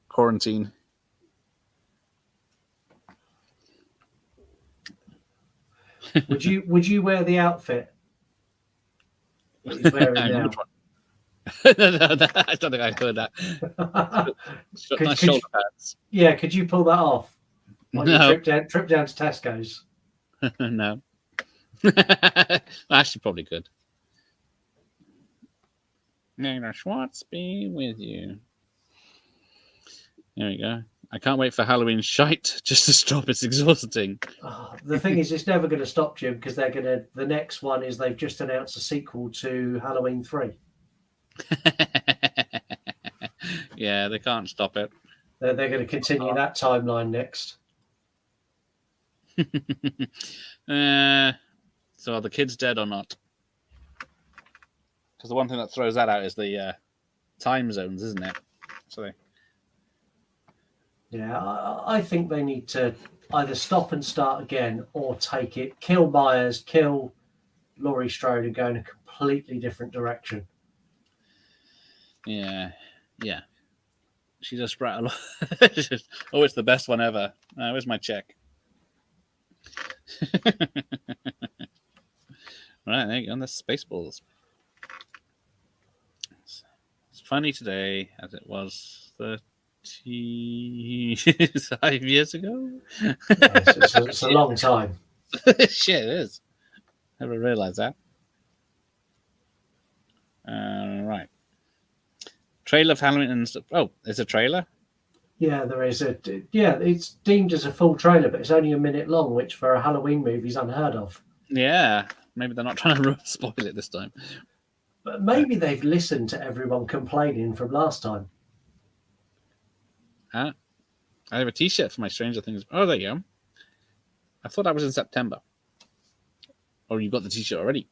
quarantine. Would you wear the outfit that he's wearing now? No, I don't think I heard that. Nice shoulder pads. Yeah, could you pull that off? When No. you trip down to Tesco's. No. Actually, probably could. May the Schwartz be with you. There we go. I can't wait for Halloween shite just to stop. It's exhausting. Oh, the thing is, it's never going to stop, Jim, because the next one is they've just announced a sequel to Halloween 3. Yeah, they can't stop it. They're going to continue that timeline next. So are the kids dead or not? Because the one thing that throws that out is the time zones, isn't it? So Yeah, I think they need to either stop and start again or take it, kill Myers, kill Laurie Strode and go in a completely different direction. yeah. She just spread a lot. Oh, it's the best one ever. Where's my check? Right, there you go. That's Spaceballs. It's funny today as it was 35 years ago. Yes, it's a long time. Shit, it is. Never realised that. Right. Trailer of Halloween and stuff. Oh, there's a trailer? Yeah, there is it's deemed as a full trailer, but it's only a minute long, which for a Halloween movie is unheard of. Yeah, maybe they're not trying to spoil it this time. But maybe they've listened to everyone complaining from last time. Huh? I have a T-shirt for my Stranger Things. Oh, there you go. I thought that was in September. Or you got the T-shirt already.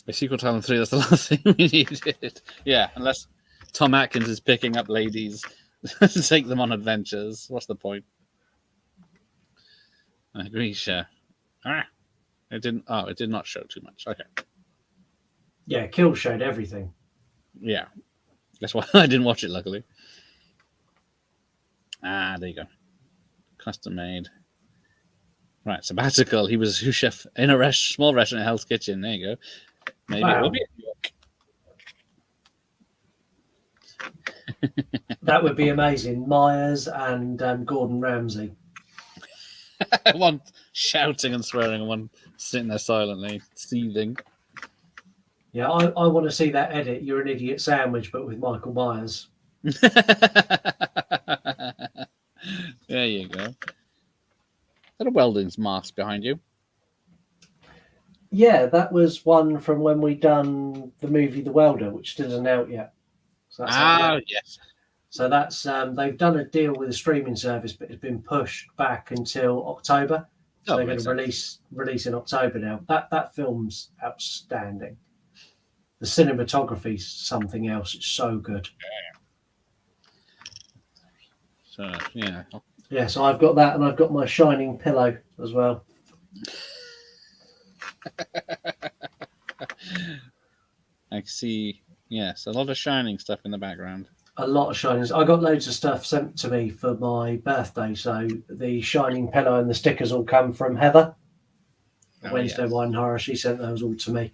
A sequel to Island 3, that's the last thing we needed. Yeah, unless Tom Atkins is picking up ladies to take them on adventures. What's the point? I agree, sure. It didn't. Oh, it did not show too much. Okay. Yeah, Kill showed everything. Yeah. That's why I didn't watch it, luckily. There you go. Custom made. Right, sabbatical. He was a sous chef in a small restaurant in Hell's Kitchen. There you go. Maybe it will be in New York. That would be amazing. Myers and Gordon Ramsay. One shouting and swearing, and one sitting there silently, seething. Yeah, I want to see that edit. You're an idiot sandwich, but with Michael Myers. There you go. Is that a welding's mask behind you? Yeah, that was one from when we done the movie The Welder, which isn't out yet. So that's yes. So that's they've done a deal with a streaming service, but it's been pushed back until October. So they're going to release in October now. That film's outstanding. The cinematography's something else. It's so good. So yeah. Yeah, so I've got that, and I've got my shining pillow as well. I see. Yes, a lot of shining stuff in the background. A lot of shinings. I got loads of stuff sent to me for my birthday. So the shining pillow and the stickers all come from Heather. Wednesday Wine Horror. She sent those all to me.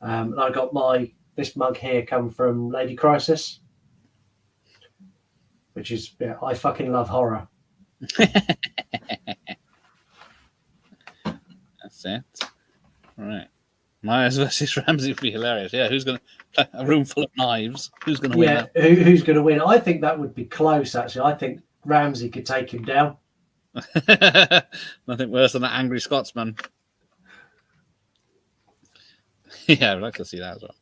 And I got this mug here come from Lady Crisis, which is I fucking love horror. That's it. All right. Myers versus Ramsey would be hilarious. Yeah, who's going to a room full of knives? Who's going to win that? Who's going to win? I think that would be close. Actually, I think Ramsey could take him down. Nothing worse than an angry Scotsman. Yeah, I'd like to see that as well.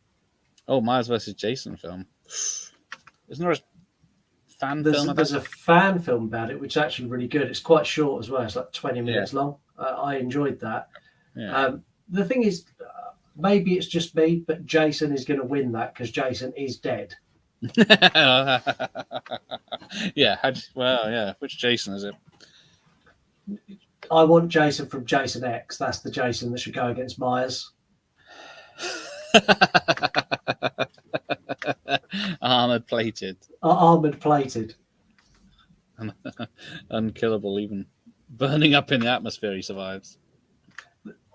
Oh, Myers versus Jason film. Isn't there a fan film? There's a fan film about it, which is actually really good. It's quite short as well. It's like 20 minutes long. I enjoyed that. Yeah. The thing is, maybe it's just me, but Jason is going to win that because Jason is dead. Yeah. Well, yeah. Which Jason is it? I want Jason from Jason X. That's the Jason that should go against Myers. Armored plated. Armored plated. Unkillable, even burning up in the atmosphere, he survives.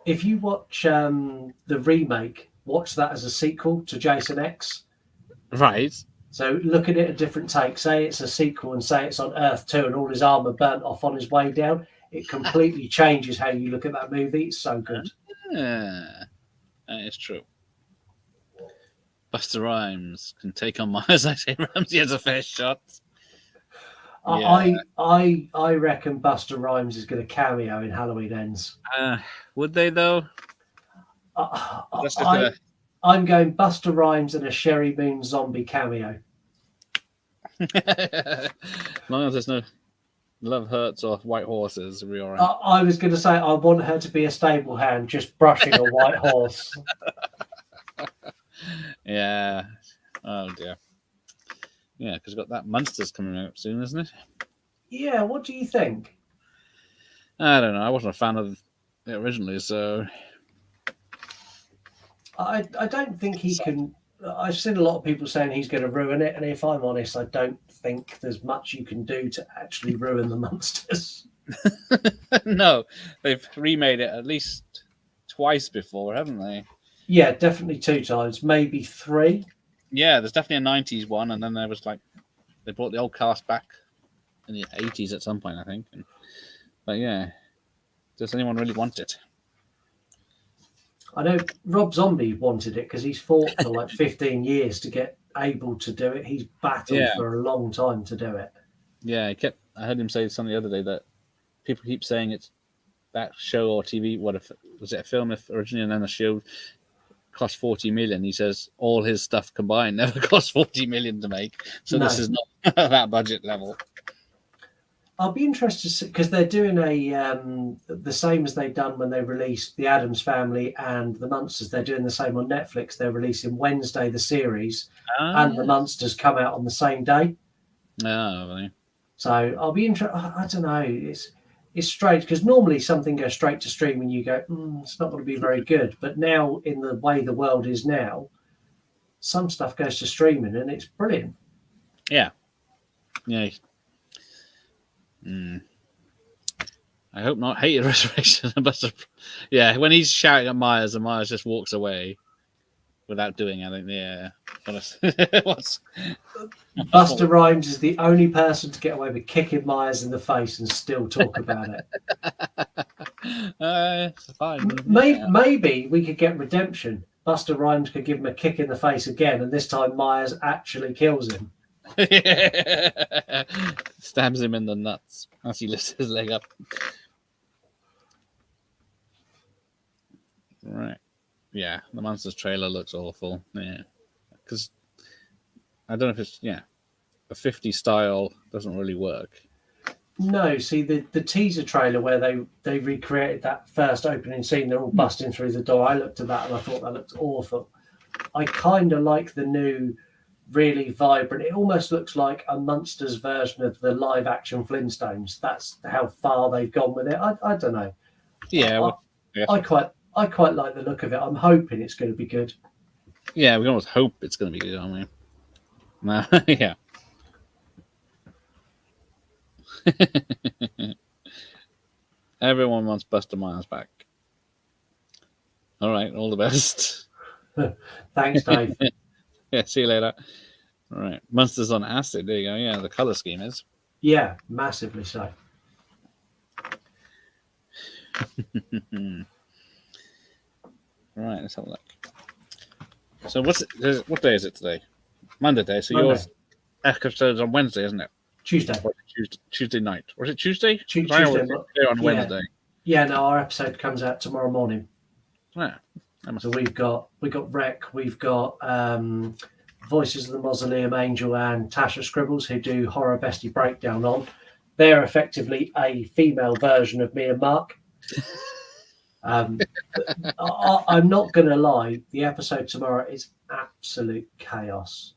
If you watch the remake, watch that as a sequel to Jason X. Right. So look at it a different take. Say it's a sequel and say it's on Earth 2 and all his armor burnt off on his way down. It completely changes how you look at that movie. It's so good. Yeah, that is true. Buster Rhymes can take on Myers. I say Ramsey has a fair shot. Yeah. I reckon Buster Rhymes is going to cameo in Halloween Ends. Would they though? I'm going Buster Rhymes and a Sherry Moon zombie cameo. As long as there's no Love Hurts or White Horses, we're all right. I was going to say I want her to be a stable hand just brushing a white horse. Yeah. Oh dear. Yeah, because we've got that Monsters coming out soon, isn't it? Yeah, what do you think? I don't know. I wasn't a fan of it originally, so I don't think he can. I've seen a lot of people saying he's going to ruin it, and if I'm honest, I don't think there's much you can do to actually ruin the Monsters. No, they've remade it at least twice before, haven't they? Yeah, definitely 2 times, maybe 3. Yeah, there's definitely a 90s one, and then there was they brought the old cast back in the 80s at some point, I think. But yeah, does anyone really want it? I know Rob Zombie wanted it because he's fought for like 15 years to get able to do it. He's battled for a long time to do it. Yeah, I heard him say something the other day that people keep saying it's that show or TV. Was it a film originally and then a show cost 40 million. He says all his stuff combined never cost 40 million to make. So No. this is not that budget level. I'll be interested because they're doing the same as they've done when they released The Addams Family and The Munsters. They're doing the same on Netflix. They're releasing Wednesday the series, and The Munsters come out on the same day. Oh, really? So I'll be interested. I don't know. It's strange because normally something goes straight to stream and you go, it's not going to be very good. But now, in the way the world is now, some stuff goes to streaming and it's brilliant. Yeah. I hope not. Hated Resurrection. Yeah, when he's shouting at Myers and Myers just walks away without doing anything. Yeah. What's Buster Rhymes is the only person to get away with kicking Myers in the face and still talk about it. It's fine. Maybe we could get redemption. Buster Rhymes could give him a kick in the face again, and this time Myers actually kills him. Stabs him in the nuts as he lifts his leg up. Right. Yeah, the Monsters trailer looks awful. Yeah. Because I don't know if it's, a 50 style doesn't really work. No, see, the teaser trailer where they recreated that first opening scene, they're all busting through the door. I looked at that and I thought that looked awful. I kind of like the new, really vibrant. It almost looks like a Munsters version of the live action Flintstones. That's how far they've gone with it. I don't know. Yeah, I quite like the look of it. I'm hoping it's going to be good. Yeah, we almost hope it's going to be good, aren't we? Yeah. Everyone wants Buster Myers back. All right, all the best. Thanks, Dave. Yeah, see you later. All right, Monsters on Acid. There you go. Yeah, the color scheme is. Yeah, massively so. Right, let's have a look. So what day is it today? Monday day. So Monday. yours episode's on Wednesday, isn't it? Tuesday. Tuesday night. Was it Tuesday? Tuesday on Wednesday. Yeah, no, our episode comes out tomorrow morning. Yeah. So we've got Rec, we've got Voices of the Mausoleum Angel and Tasha Scribbles, who do Horror Bestie Breakdown on. They're effectively a female version of me and Mark. I'm not going to lie, the episode tomorrow is absolute chaos.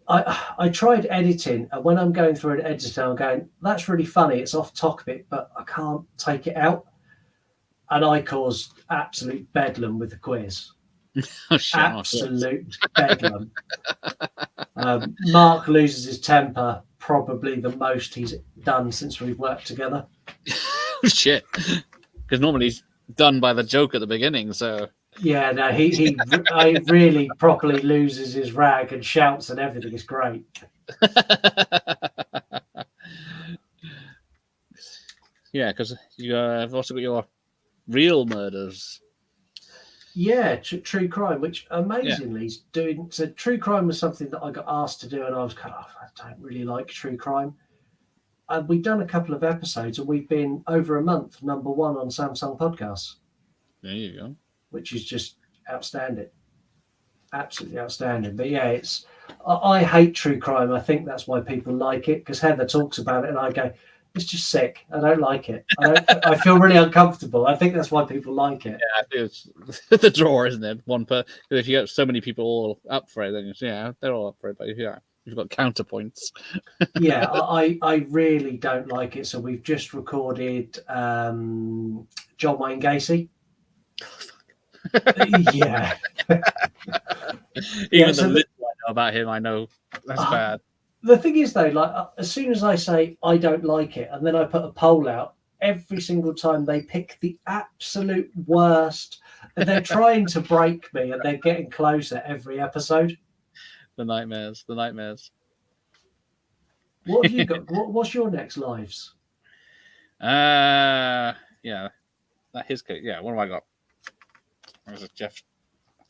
I tried editing, and when I'm going through an editor, I'm going, that's really funny, it's off topic, but I can't take it out. And I caused absolute bedlam with the quiz. Absolute bedlam. Mark loses his temper, probably the most he's done since we've worked together. Shit. Because normally he's done by the joke at the beginning, so... Yeah, no, he really properly loses his rag and shouts and everything. It's great. Yeah, because you've also got your real murders. Yeah, true crime, which amazingly is doing. So true crime was something that I got asked to do, and I was kind of, I don't really like true crime. And we've done a couple of episodes, and we've been over a month #1 on Samsung Podcasts. There you go. Which is just outstanding. Absolutely outstanding. But yeah, I hate true crime. I think that's why people like it, because Heather talks about it and I go, it's just sick. I don't like it. I feel really uncomfortable. I think that's why people like it. Yeah, I think it's the draw, isn't it? If you get so many people all up for it, then they're all up for it. But you've got counterpoints. Yeah, I really don't like it. So we've just recorded John Wayne Gacy. Yeah. Even the little I know about him, I know that's bad. The thing is, though, like as soon as I say I don't like it, and then I put a poll out, every single time they pick the absolute worst, and they're trying to break me, and they're getting closer every episode. The nightmares. What have you got? What's your next lives? Yeah, that his case. Yeah, what have I got? Was it Jeff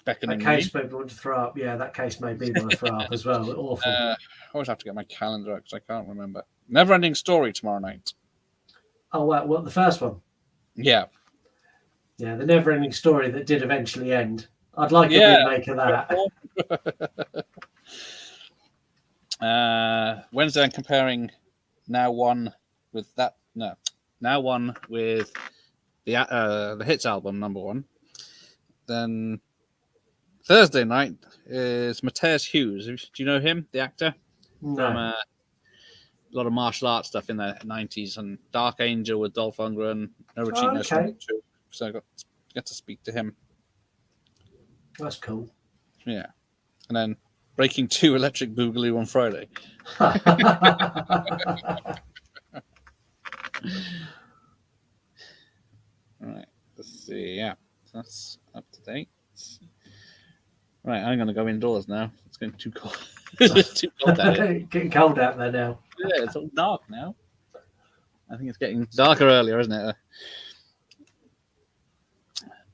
beckoning that case made me want to throw up. Yeah, that case made me want to throw up as well. Awful. I always have to get my calendar out because I can't remember. Never-ending Story tomorrow night. Oh, wow. What, the first one? Yeah. Yeah, the never-ending story that did eventually end. I'd like a Yeah. remake of that. Wednesday, I'm comparing Now One with that. No, Now One with the Hits album #1. Then Thursday night is Mateus Hughes. Do you know him, the actor? From No. a lot of martial arts stuff in the 90s and Dark Angel with Dolph Lundgren, No Retreat, No Okay. Surrender. So I got to speak to him. That's cool. Yeah. And then Breaking 2 Electric Boogaloo on Friday. All right. Let's see. Yeah. That's up to date. Right. I'm going to go indoors now. It's getting too cold. It's too cold out here. Getting cold out there now. Yeah, it's all dark now. I think it's getting darker earlier, isn't it?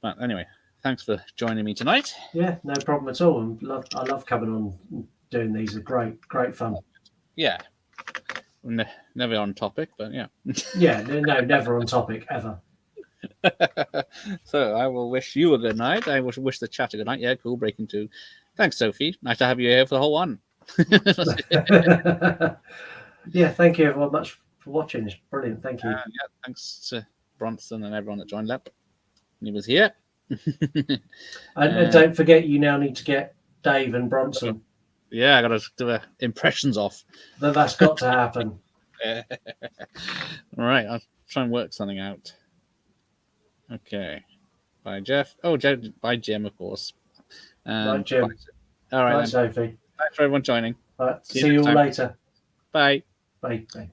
But anyway, thanks for joining me tonight. Yeah, no problem at all. I love coming on and doing these. Are great fun. Yeah. Never on topic, but yeah. Yeah, no, never on topic ever. So I will wish you a good night. I wish the chat a good night. Yeah, cool. Breaking 2. Thanks, Sophie. Nice to have you here for the whole one. Yeah, thank you everyone much for watching. It's brilliant. Thank you. Yeah, thanks to Bronson and everyone that joined up. He was here. And don't forget, you now need to get Dave and Bronson. Yeah, I got to do impressions off. That's got to happen. All right, I'll try and work something out. Okay. Bye, Jeff. Oh, bye, Jim, of course. Bye, Jim. All right. Bye, Sophie. Thanks for everyone joining. See you all later. Bye. Bye. Bye.